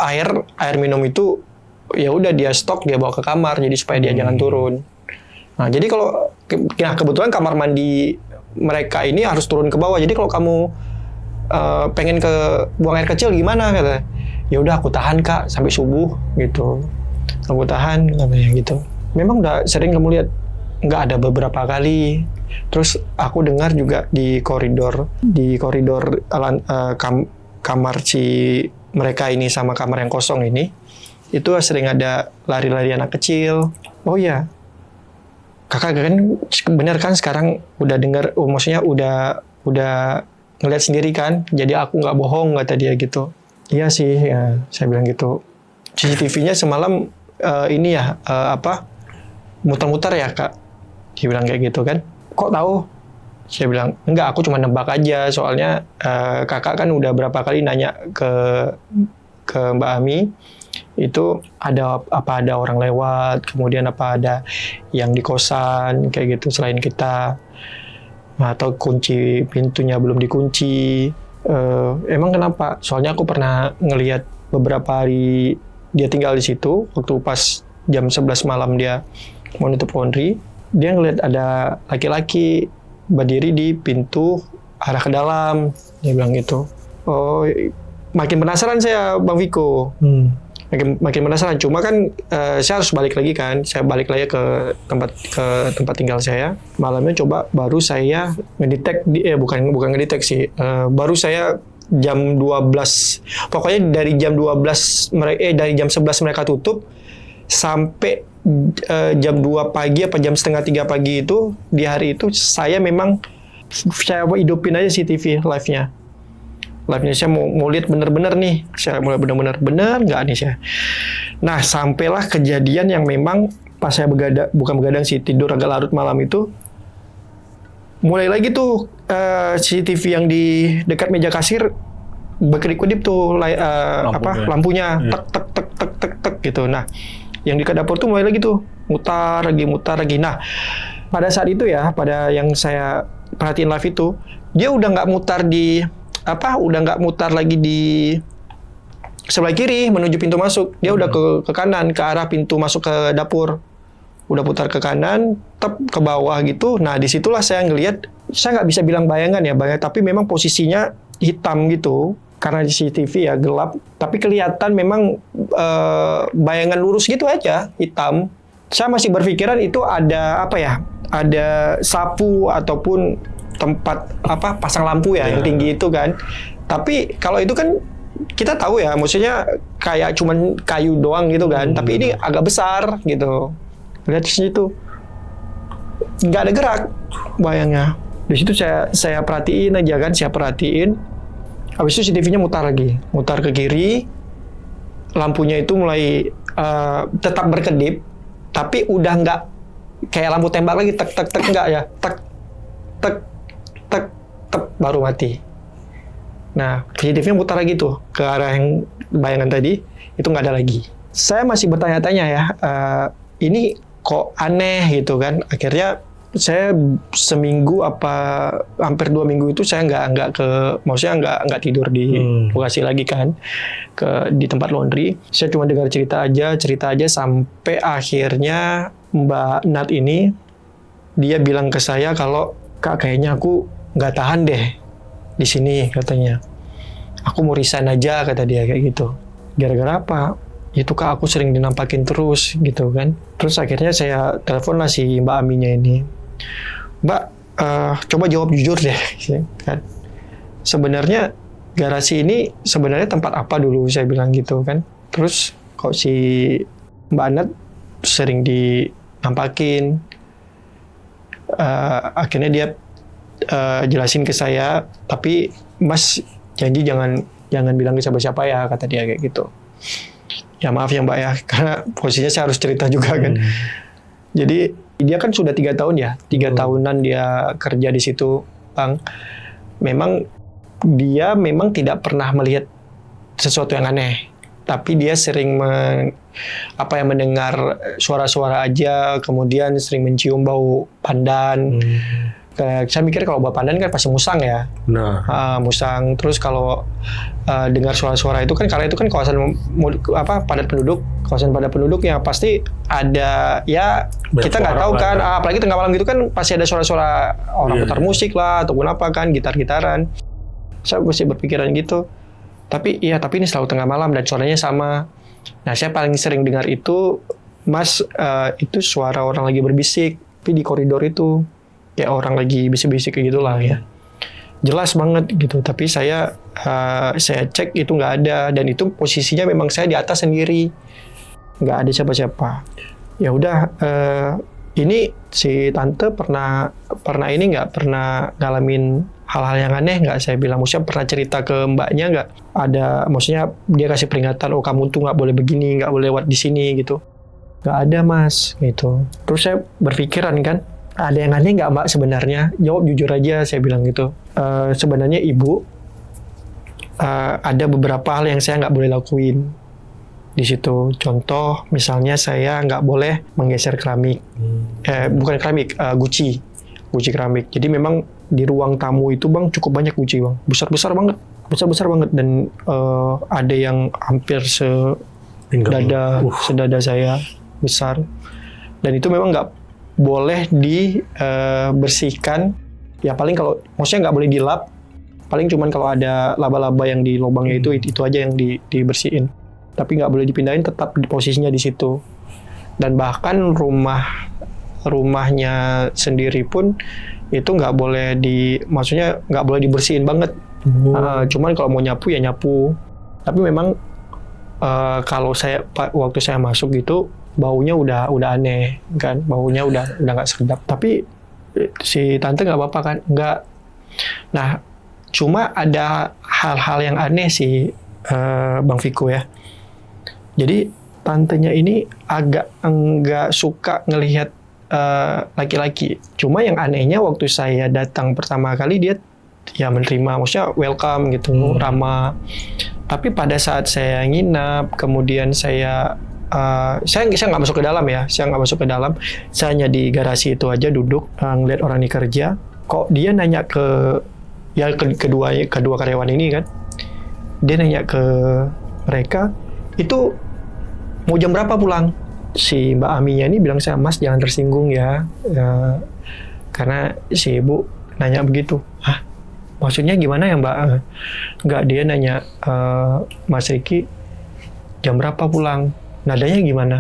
air minum itu ya udah dia stok, dia bawa ke kamar jadi supaya dia jangan turun. Nah, jadi kalau kebetulan kamar mandi mereka ini harus turun ke bawah. Jadi kalau kamu pengen buang air kecil gimana, kata. Ya udah aku tahan Kak sampai subuh gitu. Aku tahan katanya gitu. Memang udah sering kamu lihat, nggak ada beberapa kali. Terus aku dengar juga di koridor kamar si mereka ini sama kamar yang kosong ini, itu sering ada lari-lari anak kecil. Oh iya, kakak kan bener kan sekarang udah dengar, maksudnya udah ngeliat sendiri kan, jadi aku nggak bohong, kata dia gitu. Iya sih, ya, saya bilang gitu. CCTV-nya semalam ini ya, muter-muter ya Kak, dia bilang kayak gitu kan. Kok tahu? Saya bilang, enggak, aku cuma nebak aja, soalnya kakak kan udah berapa kali nanya ke Mbak Ami, itu ada orang lewat, kemudian apa ada yang di kosan, kayak gitu, selain kita. Atau kunci pintunya belum dikunci. Emang kenapa? Soalnya aku pernah ngelihat beberapa hari dia tinggal di situ, waktu pas jam 11 malam dia mau nutup laundry, dia ngelihat ada laki-laki berdiri di pintu arah ke dalam. Dia bilang gitu. Oh, makin penasaran saya, Bang Viko. Makin penasaran. Cuma kan saya harus balik lagi kan. Saya balik lagi ke tempat tinggal saya. Malamnya coba baru saya ngedetek, bukan ngedetek sih. Baru saya jam 12. Pokoknya dari jam 12 dari jam 11 mereka tutup sampai jam 2 pagi apa jam setengah 3 pagi itu, di hari itu saya memang saya hidupin aja CCTV live-nya. Live-nya saya mau lihat bener-bener nih. Saya mulai bener-bener nggak nih saya. Nah, sampailah kejadian yang memang pas saya bukan begadang sih, tidur agak larut malam itu, mulai lagi tuh CCTV yang di dekat meja kasir berkedip-kedip tuh lampunya tek gitu. Nah, yang di dapur tuh mulai lagi tuh mutar lagi. Nah, pada saat itu ya, pada yang saya perhatiin live itu, dia udah nggak mutar lagi di sebelah kiri menuju pintu masuk. Dia udah ke kanan, ke arah pintu masuk ke dapur. Udah putar ke kanan, ke bawah gitu. Nah, disitulah saya ngelihat, saya nggak bisa bilang bayangan, tapi memang posisinya hitam gitu. Karena di CCTV ya gelap, tapi kelihatan memang bayangan lurus gitu aja, hitam. Saya masih berpikiran itu ada ada sapu ataupun tempat pasang lampu ya yang tinggi itu kan. Tapi kalau itu kan kita tahu ya, maksudnya kayak cuman kayu doang gitu kan. Tapi ini agak besar gitu. Lihat di situ nggak ada gerak bayangnya. Di situ saya perhatiin aja kan, Habis itu CCTV-nya mutar ke kiri, lampunya itu mulai tetap berkedip, tapi udah nggak kayak lampu tembak lagi, tek nggak ya, tek baru mati. Nah, CCTV-nya mutar lagi tuh ke arah yang bayangan tadi, itu nggak ada lagi. saya masih bertanya-tanya ya, ini kok aneh gitu kan. Akhirnya saya seminggu hampir 2 minggu itu saya maksudnya nggak tidur di lokasi lagi kan, di tempat laundry. Saya cuma dengar cerita aja sampai akhirnya Mbak Nat ini dia bilang ke saya kalau, Kak, kayaknya aku nggak tahan deh di sini, katanya. Aku mau resign aja, kata dia kayak gitu. Gara-gara apa? Itu, Kak, aku sering dinampakin terus gitu kan. Terus akhirnya saya telepon lah si Mbak Aminya ini. Mbak, coba jawab jujur deh kan. Sebenarnya garasi ini sebenarnya tempat apa dulu, saya bilang gitu kan. Terus kok si Mbak Nat sering dinampakin. Akhirnya dia jelasin ke saya, tapi Mas janji jangan bilang ke siapa-siapa ya, kata dia kayak gitu. Ya maaf ya Mbak ya, karena posisinya saya harus cerita juga kan. Jadi dia kan sudah 3 tahun ya, 3 tahunan dia kerja di situ, Bang. Dia memang tidak pernah melihat sesuatu yang aneh, tapi dia sering mendengar suara-suara aja, kemudian sering mencium bau pandan. Saya mikir kalau bau pandan kan pasti musang ya. Musang. Terus kalau dengar suara-suara itu kan, karena itu kan kawasan padat penduduk, ya pasti ada ya, kita nggak tahu kan, apalagi tengah malam gitu kan pasti ada suara-suara orang putar musik lah ataupun apa kan, gitar-gitaran. Saya mesti berpikiran gitu. Tapi ini selalu tengah malam dan suaranya sama. Nah, saya paling sering dengar itu, Mas, itu suara orang lagi berbisik, tapi di koridor itu kayak orang lagi bisik-bisik kayak gitulah ya. Jelas banget gitu. Tapi saya cek itu nggak ada, dan itu posisinya memang saya di atas sendiri, nggak ada siapa-siapa. Ya udah, ini si tante pernah ini nggak pernah ngalamin hal-hal yang aneh nggak? Saya bilang, maksudnya pernah cerita ke mbaknya nggak? Ada, maksudnya dia kasih peringatan, oh kamu tuh nggak boleh begini, nggak boleh lewat di sini gitu. Nggak ada Mas gitu. Terus saya berpikiran kan, ada yang aneh nggak Mbak sebenarnya? Jawab jujur aja, saya bilang gitu. Sebenarnya Ibu, ada beberapa hal yang saya nggak boleh lakuin di situ. Contoh, misalnya saya nggak boleh menggeser keramik. Bukan keramik, guci keramik. Jadi memang di ruang tamu itu Bang cukup banyak guci Bang. Besar-besar banget. Dan ada yang hampir sedada saya besar. Dan itu memang nggak boleh dibersihkan. Ya paling kalau, maksudnya nggak boleh dilap. Paling cuman kalau ada laba-laba yang di lubangnya itu aja yang dibersihin. Tapi nggak boleh dipindahin, tetap di posisinya di situ. Dan bahkan rumahnya sendiri pun itu nggak boleh maksudnya nggak boleh dibersihin banget. Cuman kalau mau nyapu ya nyapu. Tapi memang kalau waktu saya masuk gitu, baunya udah aneh kan, baunya udah nggak sedap. Tapi si tante nggak apa-apa kan, nggak. Nah, cuma ada hal-hal yang aneh sih, Bang Viko ya. Jadi tantenya ini agak nggak suka ngelihat laki-laki. Cuma yang anehnya waktu saya datang pertama kali, dia ya menerima, maksudnya welcome gitu, ramah. Tapi pada saat saya nginap, kemudian saya nggak masuk ke dalam ya, saya hanya di garasi itu aja duduk, ngeliat orang ini kerja. Kok dia nanya kedua karyawan ini kan, dia nanya ke mereka, itu mau jam berapa pulang? Si Mbak Aminya ini bilang, saya, Mas jangan tersinggung ya, karena si ibu nanya begitu. Hah? Maksudnya gimana ya Mbak? Enggak, dia nanya, Mas Riki jam berapa pulang? Nadanya gimana?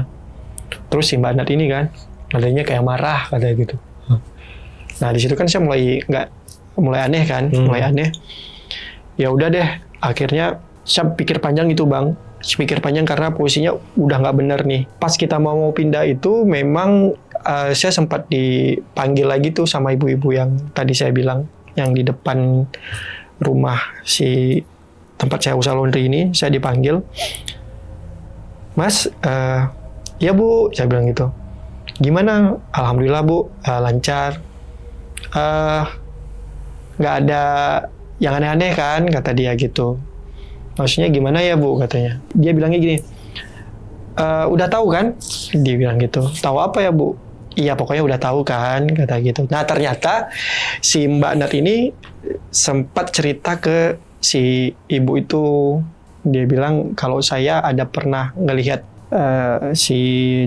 Terus si Mbak Nat ini kan, nadanya kayak marah, katanya gitu. Nah di situ kan saya mulai aneh kan, mulai aneh. Ya udah deh, akhirnya saya pikir panjang itu Bang. Pikir panjang karena posisinya udah nggak bener nih. Pas kita mau pindah itu memang saya sempat dipanggil lagi tuh sama ibu-ibu yang tadi saya bilang, yang di depan rumah si tempat saya usaha laundry ini. Saya dipanggil, Mas, ya Bu, saya bilang gitu. Gimana? Alhamdulillah Bu, lancar. Nggak ada yang aneh-aneh kan, kata dia gitu. Maksudnya gimana ya Bu, katanya. Dia bilangnya gini, Udah tahu kan? Dia bilang gitu. Tahu apa ya Bu? Iya pokoknya udah tahu kan, kata gitu. Nah ternyata si Mbak Nat ini sempat cerita ke si ibu itu. Dia bilang kalau saya ada pernah ngelihat si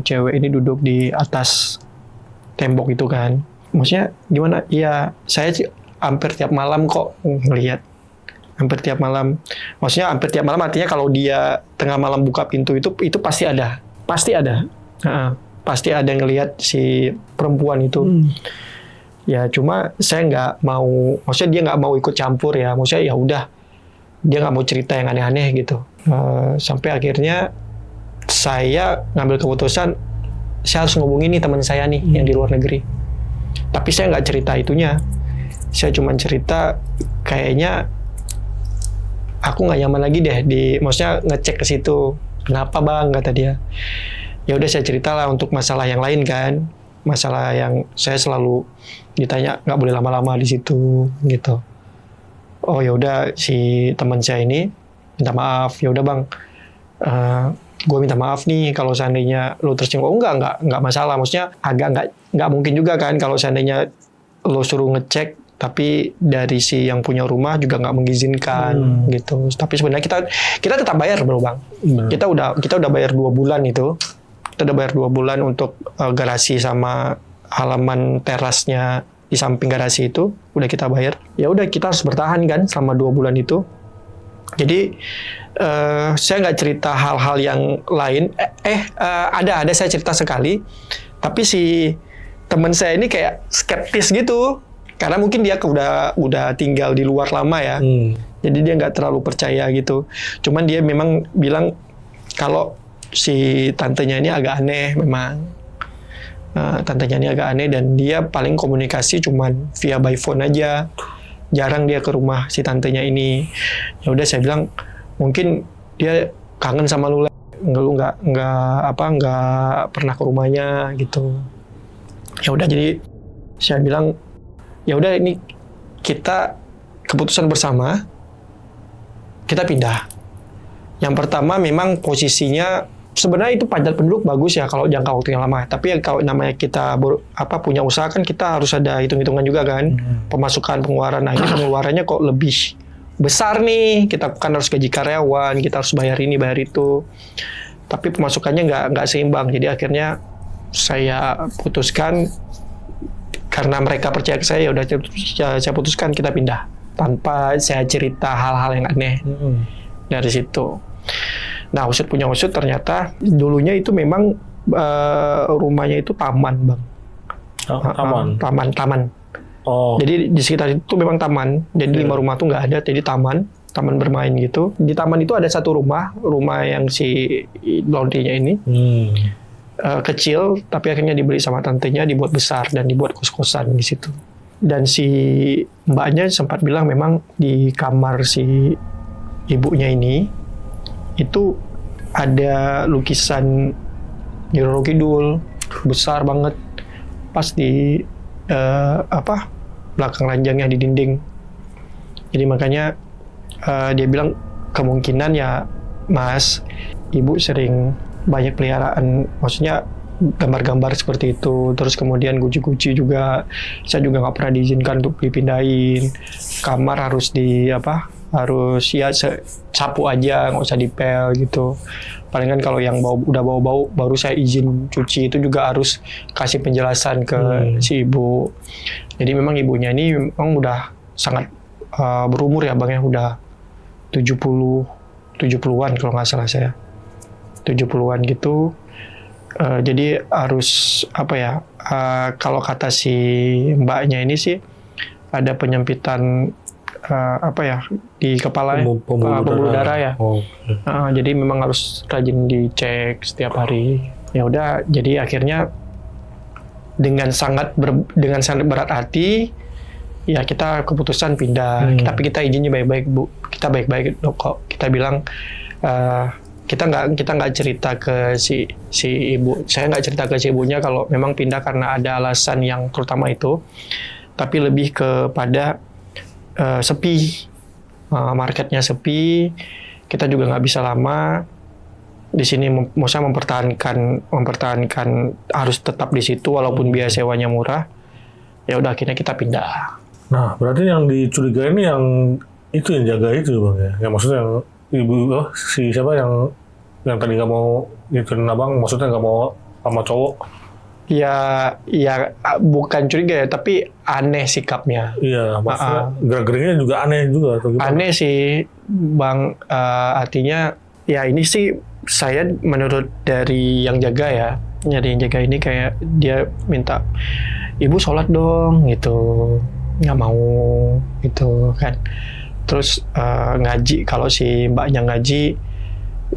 cewek ini duduk di atas tembok itu kan. Maksudnya gimana? Iya saya sih hampir tiap malam kok ngelihat. Hampir tiap malam. Maksudnya hampir tiap malam artinya kalau dia tengah malam buka pintu itu pasti ada. Pasti ada. Pasti ada yang ngelihat si perempuan itu. Ya cuma saya nggak mau, maksudnya dia nggak mau ikut campur ya. Maksudnya ya udah, dia nggak mau cerita yang aneh-aneh gitu. Sampai akhirnya saya ngambil keputusan, saya harus ngubungin nih teman saya nih yang di luar negeri. Tapi saya nggak cerita itunya. Saya cuma cerita kayaknya aku nggak nyaman lagi deh maksudnya ngecek ke situ. Kenapa bang? Kata dia. Ya udah saya ceritalah untuk masalah yang lain kan. Masalah yang saya selalu ditanya nggak boleh lama-lama di situ gitu. Oh ya udah si teman saya ini minta maaf. Ya udah bang, gue minta maaf nih kalau seandainya lo tersinggung. Oh enggak masalah. Maksudnya agak nggak mungkin juga kan kalau seandainya lo suruh ngecek tapi dari si yang punya rumah juga nggak mengizinkan gitu. Tapi sebenarnya kita tetap bayar bro bang. Kita udah bayar 2 bulan itu. Kita udah bayar 2 bulan untuk garasi sama halaman terasnya di samping garasi itu udah kita bayar. Ya udah kita harus bertahan kan selama 2 bulan itu. Jadi saya nggak cerita hal-hal yang lain. Ada saya cerita sekali. Tapi si teman saya ini kayak skeptis gitu. Karena mungkin dia udah tinggal di luar lama ya. Jadi dia nggak terlalu percaya gitu. Cuman dia memang bilang kalau si tantenya ini agak aneh memang. Tantenya ini agak aneh dan dia paling komunikasi cuman via by phone aja. Jarang dia ke rumah si tantenya ini. Ya udah saya bilang mungkin dia kangen sama lu nggak pernah ke rumahnya gitu. Ya udah jadi saya bilang ya udah ini kita keputusan bersama kita pindah. Yang pertama memang posisinya sebenarnya itu padat penduduk bagus ya kalau jangka waktu yang lama. Tapi kalau namanya kita punya usaha kan kita harus ada hitung-hitungan juga kan. Pemasukan, pengeluaran. Nah ini pengeluarannya kok lebih besar nih. Kita kan harus gaji karyawan, kita harus bayar ini, bayar itu. Tapi pemasukannya nggak seimbang. Jadi akhirnya saya putuskan karena mereka percaya ke saya, udah saya putuskan kita pindah tanpa saya cerita hal-hal yang aneh dari situ. Nah usut punya usut ternyata dulunya itu memang rumahnya itu taman bang. Taman. Oh. Jadi di sekitar itu memang taman. Jadi 5 rumah tuh nggak ada, jadi taman bermain gitu. Di taman itu ada satu rumah yang si laundry-nya ini. Kecil, tapi akhirnya dibeli sama tantenya, dibuat besar dan dibuat kos-kosan di situ. Dan si mbaknya sempat bilang memang di kamar si ibunya ini itu ada lukisan Nyi Roro Kidul besar banget pas di belakang ranjangnya di dinding. Jadi makanya dia bilang kemungkinan ya Mas, ibu sering banyak peliharaan, maksudnya gambar-gambar seperti itu. Terus kemudian guci-guci juga, saya juga nggak pernah diizinkan untuk dipindahin. Kamar harus harus ya sapu aja, nggak usah dipel gitu. Palingan kalau yang udah bau-bau, baru saya izin cuci. Itu juga harus kasih penjelasan ke si ibu. Jadi memang ibunya ini memang udah sangat berumur ya bang ya, udah 70-an kalau nggak salah saya. 70-an gitu. Jadi harus kalau kata si mbaknya ini sih ada penyempitan di kepala pembuluh darah ya. Jadi memang harus rajin dicek setiap hari. Ya udah, jadi akhirnya dengan sangat berat hati ya kita keputusan pindah. Tapi kita izinnya baik-baik Bu. Kita baik-baik kok. Kita bilang kita nggak cerita ke si ibu. Saya nggak cerita ke si ibunya kalau memang pindah karena ada alasan yang terutama itu. Tapi lebih kepada sepi, marketnya sepi. Kita juga nggak bisa lama. di sini maksudnya mempertahankan harus tetap di situ walaupun biaya sewanya murah. Ya udah akhirnya kita pindah. Nah, berarti yang dicurigai ini yang itu yang jaga itu Bang ya. Yang maksudnya yang ibu si siapa yang tadi nggak mau ngikutin abang, maksudnya nggak mau sama cowok. Ya bukan curiga ya, tapi aneh sikapnya. Iya, maksudnya gerak-geriknya juga aneh juga. Aneh sih, Bang. Artinya, ya ini sih saya menurut dari yang jaga ya. Dari yang jaga ini kayak dia minta, ibu sholat dong, gitu. Nggak mau, gitu kan. Terus ngaji, kalau si mbaknya ngaji,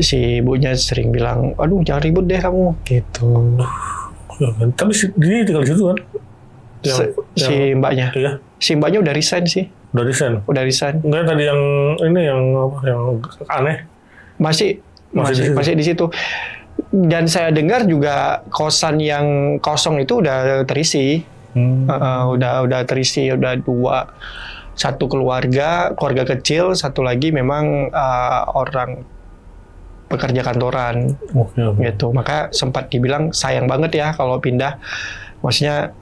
si ibunya sering bilang, aduh jangan ribut deh kamu, gitu. Tapi dia tinggal di situ kan? Si mbaknya? Iya. Si mbaknya udah resign sih. Udah resign? Udah resign. Enggak, tadi yang ini yang aneh? Masih di situ. Dan saya dengar juga kosan yang kosong itu udah terisi. Udah terisi, udah 2. Satu keluarga kecil, satu lagi memang orang pekerja kantoran, gitu. Maka sempat dibilang sayang banget ya kalau pindah. Maksudnya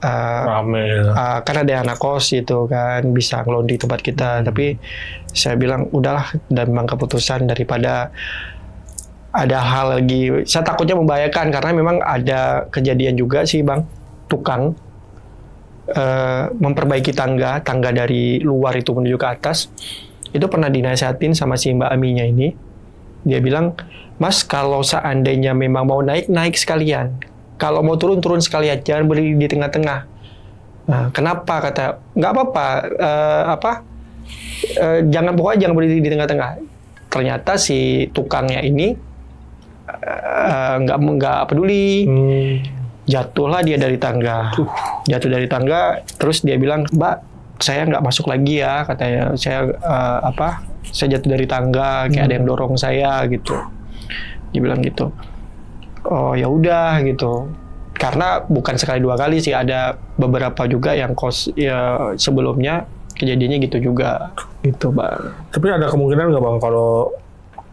rame. Kan ada anak kos gitu kan, bisa ngelondri tempat kita. Tapi saya bilang udahlah, dan memang keputusan daripada ada hal lagi. Saya takutnya membahayakan karena memang ada kejadian juga sih Bang, tukang memperbaiki tangga dari luar itu menuju ke atas. Itu pernah dinasihatin sama si Mbak Aminya ini. Dia bilang, Mas, kalau seandainya memang mau naik sekalian. Kalau mau turun sekalian, jangan berdiri di tengah-tengah. Nah, kenapa? Kata, nggak apa-apa. Jangan berdiri di tengah-tengah. Ternyata si tukangnya ini nggak peduli. Jatuhlah dia dari tangga. Jatuh dari tangga, terus dia bilang, Mbak, saya nggak masuk lagi ya, katanya. Saya jatuh dari tangga, kayak ada yang dorong saya gitu. Dia bilang gitu. Oh ya udah gitu. Karena bukan sekali 2 kali sih, ada beberapa juga yang sebelumnya kejadiannya gitu juga. Gitu Bang. Tapi ada kemungkinan nggak Bang kalau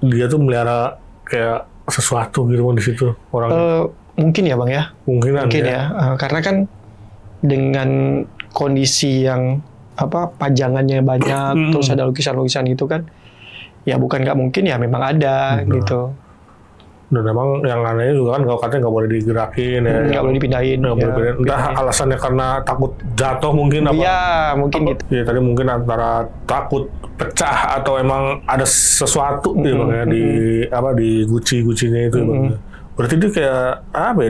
dia tuh melihara kayak sesuatu gitu Bang di situ orang? Mungkin ya Bang ya. Mungkin ya. Karena kan dengan kondisi yang pajangannya banyak, terus ada lukisan-lukisan gitu kan, ya bukan nggak mungkin ya, memang ada gitu. Dan memang yang anehnya juga kan, kalau katanya nggak boleh digerakin ya, nggak boleh dipindahin. Entah alasannya karena takut jatuh mungkin apa? Iya mungkin gitu. Ya tadi mungkin antara takut pecah atau emang ada sesuatu gitu Bang ya di guci-gucinya itu Bang. Berarti dia kayak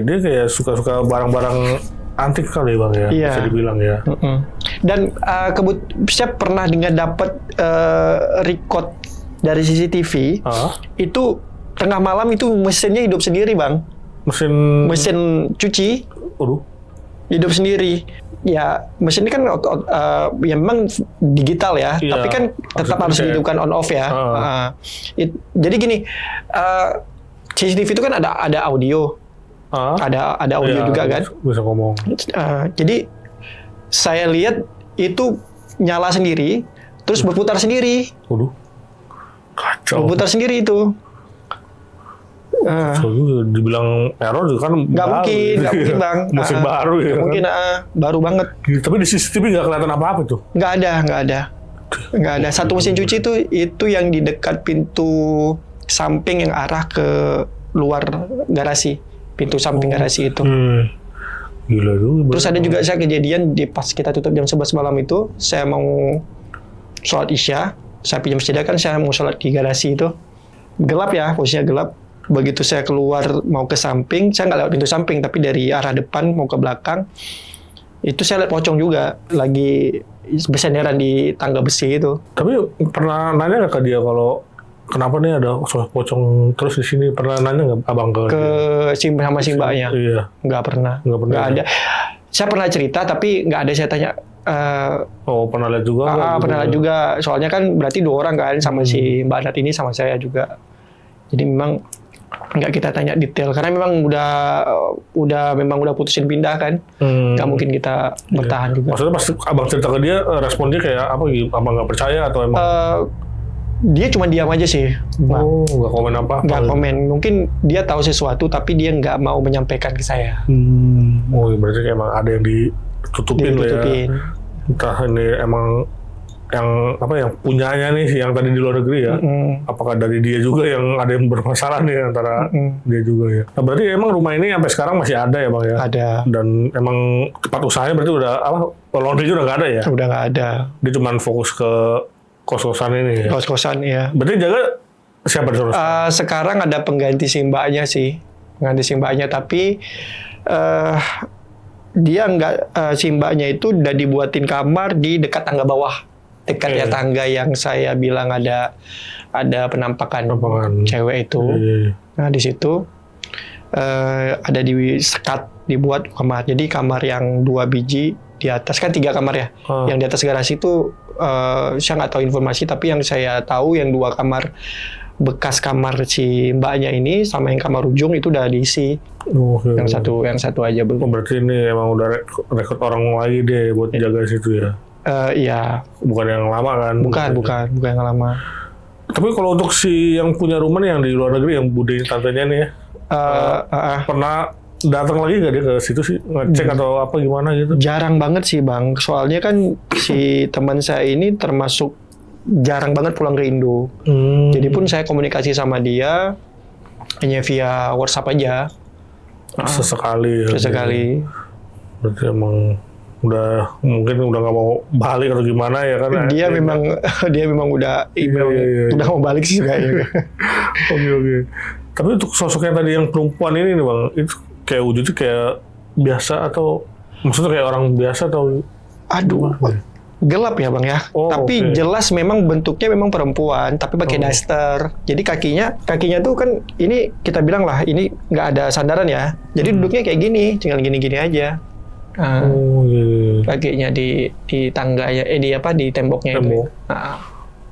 dia kayak suka-suka barang-barang antik kali Bang ya, bisa dibilang ya. Dan saya pernah dapat record dari CCTV, itu tengah malam itu mesinnya hidup sendiri Bang. Mesin cuci hidup sendiri. Ya mesin ini kan ya memang digital ya, tapi kan tetap harus dihidupkan on off ya. Jadi gini, CCTV itu kan ada audio. Ada audio juga kan, bisa ngomong. Jadi saya lihat itu nyala sendiri, terus berputar sendiri. Kacau. Berputar sendiri itu. Dibilang error juga kan nggak mungkin Bang. Mesin baru ya. Mungkin baru banget. Tapi di CCTV nggak kelihatan apa-apa tuh. Nggak ada. Satu mesin cuci itu yang di dekat pintu samping yang arah ke luar garasi. Pintu samping garasi itu. Gila juga. Terus ada juga saya kejadian pas kita tutup jam 11 malam itu, saya mau sholat Isya, saya pinjam sejadah kan, saya mau sholat di garasi itu. Gelap ya, posisinya gelap. Begitu saya keluar mau ke samping, saya nggak lewat pintu samping, tapi dari arah depan mau ke belakang, itu saya lihat pocong juga lagi bersenderan di tangga besi itu. Tapi pernah nanya nggak ke dia kalau kenapa nih ada sosok pocong terus di sini? Pernah nanya nggak abang ke sama si mbaknya? Iya. Nggak pernah. Nggak ada. Saya pernah cerita tapi nggak ada saya tanya. Pernah lihat juga? Pernah lihat juga. Soalnya kan berarti 2 orang kan, sama si Mbak Nat ini sama saya juga. Jadi memang nggak kita tanya detail karena memang udah putusin pindah kan. Nggak mungkin kita bertahan juga. Maksudnya pas abang cerita ke dia, respon dia kayak apa? Abang nggak percaya atau emang? Dia cuma diam aja sih, Bang. Oh, nggak komen apa? Nggak komen. Mungkin dia tahu sesuatu tapi dia nggak mau menyampaikan ke saya. Oh, berarti emang ada yang ditutupin lah ya. Entah ini emang yang punyanya nih, yang tadi di luar negeri ya. Apakah dari dia juga yang ada yang bermasalah nih antara dia juga ya. Nah, berarti emang rumah ini sampai sekarang masih ada ya, Bang ya? Ada. Dan emang tempat usahanya berarti udah laundry udah nggak ada ya? Udah nggak ada. Dia cuma fokus ke kos-kosan ini ya? Kos-kosan ya. Berarti jaga siapa disuruh? Sekarang ada pengganti si mbaknya sih. Pengganti si mbaknya, tapi dia nggak, si mbaknya itu udah dibuatin kamar di dekat tangga bawah. Dekatnya tangga yang saya bilang ada penampakan cewek itu. Nah, di situ ada dibuat kamar. Jadi kamar yang 2 biji di atas, kan 3 kamar ya. Yang di atas garasi itu saya nggak tahu informasi, tapi yang saya tahu yang 2 kamar bekas kamar si mbaknya ini sama yang kamar ujung itu udah diisi. Yang satu aja belum. Berarti ini emang udah rekrut orang lagi deh buat jaga situ ya. Iya. Bukan yang lama kan? Bukan yang lama. Tapi kalau untuk si yang punya rumah nih yang di luar negeri, yang bude tantenya nih ya, pernah datang lagi nggak dia ke situ sih, ngecek atau apa gimana gitu? Jarang banget sih, Bang. Soalnya kan si teman saya ini termasuk jarang banget pulang ke Indo. Jadi pun saya komunikasi sama dia hanya via WhatsApp aja. Sesekali. Berarti emang mungkin udah nggak mau balik atau gimana ya kan? Dia memang udah udah mau balik sih kayaknya. Oke. Tapi untuk sosoknya tadi yang perempuan ini nih, Bang, itu kayak wujudnya kayak biasa atau maksudnya kayak orang biasa atau? Aduh, gelap ya, Bang ya. Tapi jelas memang bentuknya memang perempuan, tapi pakai daster. Jadi kakinya tuh kan ini kita bilang lah ini nggak ada sandaran ya. Jadi duduknya kayak gini, tinggal gini-gini aja. Kakinya di tangganya, di temboknya itu.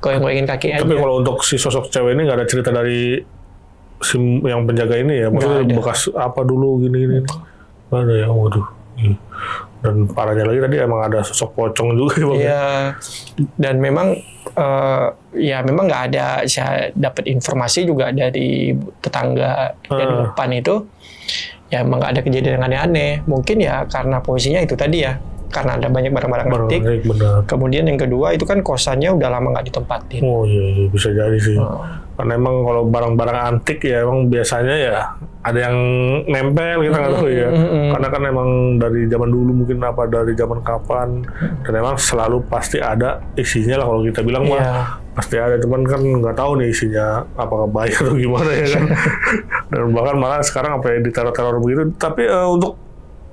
Goyang-goyangin kaki aja. Tapi kalau untuk si sosok cewek ini nggak ada cerita dari si yang penjaga ini ya? Maksudnya bekas apa dulu gini-gini? Nggak ada ya? Waduh. Dan parahnya lagi tadi emang ada sosok pocong juga ya, Bang? Iya. Dan memang memang nggak ada, saya dapat informasi juga dari tetangga dari depan itu. Ya emang nggak ada kejadian yang aneh-aneh. Mungkin ya karena posisinya itu tadi ya, karena ada banyak barang-barang antik. Kemudian yang kedua itu kan kosannya udah lama nggak ditempatin. Oh iya, bisa jadi sih. Karena emang kalau barang-barang antik ya emang biasanya ya ada yang nempel, kita nggak tahu ya. Karena kan emang dari zaman dulu mungkin dari zaman kapan, dan emang selalu pasti ada isinya lah kalau kita bilang mah. Pasti ada, cuman kan nggak tahu nih isinya apakah baik atau gimana ya kan. Dan bahkan malah sekarang apa ya diteror-teror begitu. Tapi untuk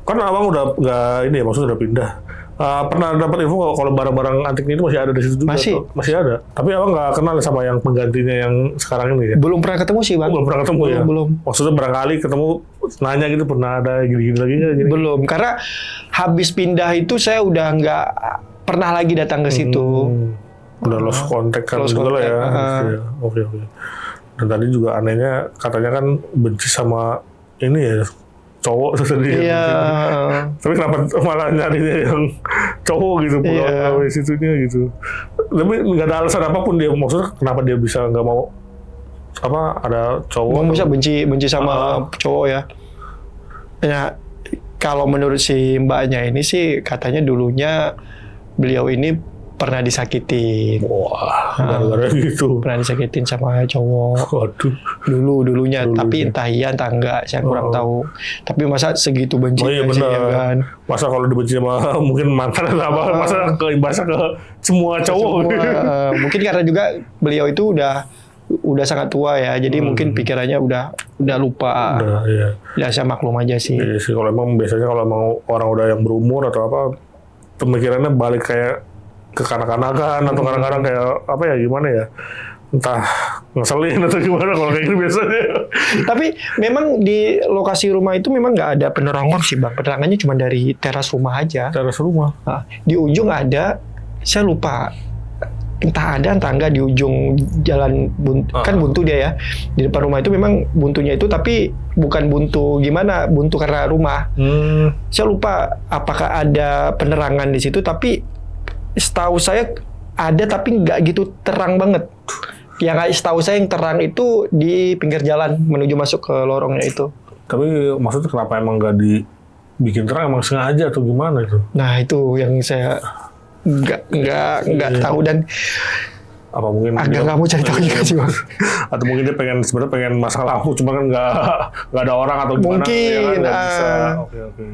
kan abang udah nggak ini ya, maksudnya udah pindah. Pernah dapat info kalau barang-barang antiknya itu masih ada di situ juga? Masih ada. Tapi abang nggak kenal sama yang penggantinya yang sekarang ini ya? Belum pernah ketemu sih, Bang. Belum pernah ketemu ya? Belum. Maksudnya barangkali ketemu nanya gitu, pernah ada gini-gini lagi nggak? Gini? Belum, karena habis pindah itu saya udah nggak pernah lagi datang ke situ. Udah lost contact kan juga lah ya. Oke. Dan tadi juga anehnya katanya kan benci sama ini ya, cowok tadi. Iya. Tapi kenapa malah nyarinya yang cowok gitu, pegawai situnya gitu. Tapi nggak ada alasan apapun dia, maksudnya kenapa dia bisa nggak mau ada cowok? Bisa benci sama cowok ya. Ya kalau menurut si mbaknya ini sih katanya dulunya beliau ini pernah disakitin. Wah, gara-gara gitu. Pernah disakitin sama cowok. Waduh. Dulunya. Tapi entah iya entah enggak, saya kurang tahu. Tapi masa segitu benci iya sih ya kan? Masa kalau dibenci sama mungkin mantan atau apa, masa keimbasnya ke semua cowok. Mungkin karena juga beliau itu udah sangat tua ya, jadi mungkin pikirannya udah lupa. Ya saya maklum aja sih. Iya sih, kalau emang biasanya kalau emang orang udah yang berumur atau apa, pemikirannya balik kayak kekanak-kanakan atau kadang-kadang kayak apa ya, gimana ya, entah ngeselin atau gimana kalau kayak gini biasanya. Tapi memang di lokasi rumah itu memang nggak ada penerangan sih, Bang. Penerangannya cuma dari teras rumah aja. Teras rumah. Nah, di ujung ada, saya lupa, entah ada entah enggak, di ujung jalan kan buntu dia ya. Di depan rumah itu memang buntunya itu, tapi bukan buntu gimana, buntu karena rumah. Saya lupa apakah ada penerangan di situ, tapi setahu saya ada tapi nggak gitu terang banget. Yang setahu saya yang terang itu di pinggir jalan menuju masuk ke lorongnya itu. Tapi maksudnya kenapa emang nggak dibikin terang, emang sengaja atau gimana itu? Nah itu yang saya nggak tahu dan apa mungkin agak nggak mau cari tahu juga sih Bang. Atau mungkin dia sebenarnya pengen masang lampu, cuma kan nggak ada orang atau gimana? Mungkin. Ya kan, bisa. Oke.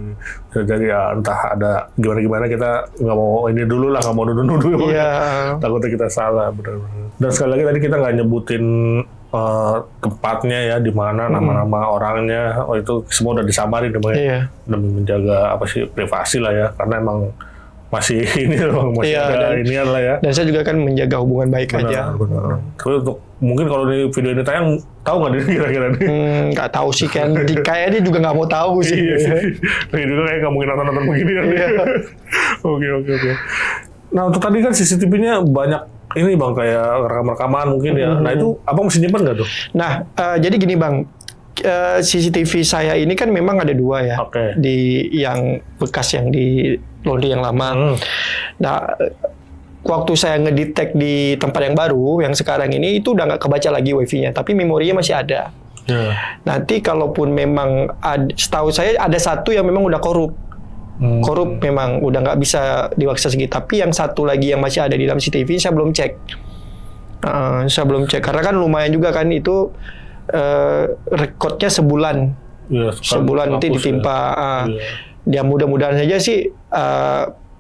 Bisa jadi ya entah ada gimana kita nggak mau ini dulu lah, nggak mau nuduh. Iya. Takutnya kita salah, benar-benar. Dan sekali lagi tadi kita nggak nyebutin tempatnya ya, di mana nama-nama orangnya, itu semua udah disamarin Iya. demi menjaga privasi lah ya, karena emang masih ini loh, masih ada inian lah ya. Dan saya juga kan menjaga hubungan baik aja. Benar. Tapi untuk mungkin kalau di video ini tayang, tahu nggak dia kira-kira nih? Nggak tahu sih kan, kayaknya dia juga nggak mau tahu sih. Iya sih. Dia juga kayak nggak mungkin nonton begini kan. Iya. Oke. Nah untuk tadi kan CCTV-nya banyak ini Bang, kayak rekam-rekaman mungkin ya. Nah itu Abang mesti nyimpan nggak tuh? Nah jadi gini Bang, CCTV saya ini kan memang ada 2 ya. Oke. Di yang bekas yang di laundry yang lama. Nah, waktu saya ngedetect di tempat yang baru, yang sekarang ini itu udah nggak kebaca lagi wifi-nya, tapi memorinya masih ada. Yeah. Nanti kalaupun memang setahu saya ada satu yang memang udah korup. Korup memang udah nggak bisa diakses lagi. Tapi yang satu lagi yang masih ada di dalam CCTV saya belum cek. Saya belum cek karena kan lumayan juga kan itu rekodnya sebulan. Yeah, sebulan nanti ditimpa. Ya mudah-mudahan saja sih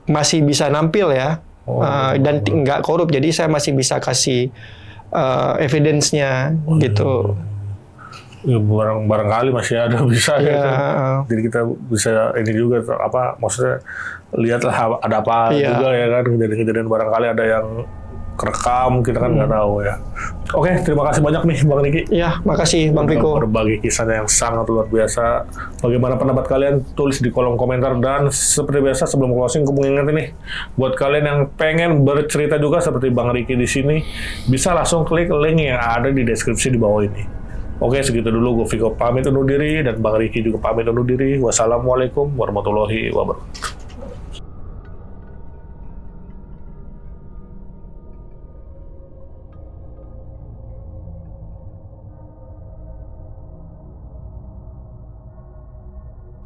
masih bisa nampil ya, dan nggak korup, jadi saya masih bisa kasih evidence-nya gitu. Ya, barangkali masih ada bisa ya. Jadi kita bisa ini juga maksudnya lihatlah ada apa juga ya kan, kejadian barangkali ada yang kerekam, kita kan nggak tahu ya. Oke, terima kasih banyak nih Bang Riki. Ya, makasih Bang Viko. Berbagi kisahnya yang sangat luar biasa. Bagaimana pendapat kalian? Tulis di kolom komentar. Dan seperti biasa sebelum closing, aku mengingat nih, buat kalian yang pengen bercerita juga seperti Bang Riki di sini, bisa langsung klik link yang ada di deskripsi di bawah ini. Oke, segitu dulu. Gue Viko pamit undur diri dan Bang Riki juga pamit undur diri. Wassalamualaikum warahmatullahi wabarakatuh.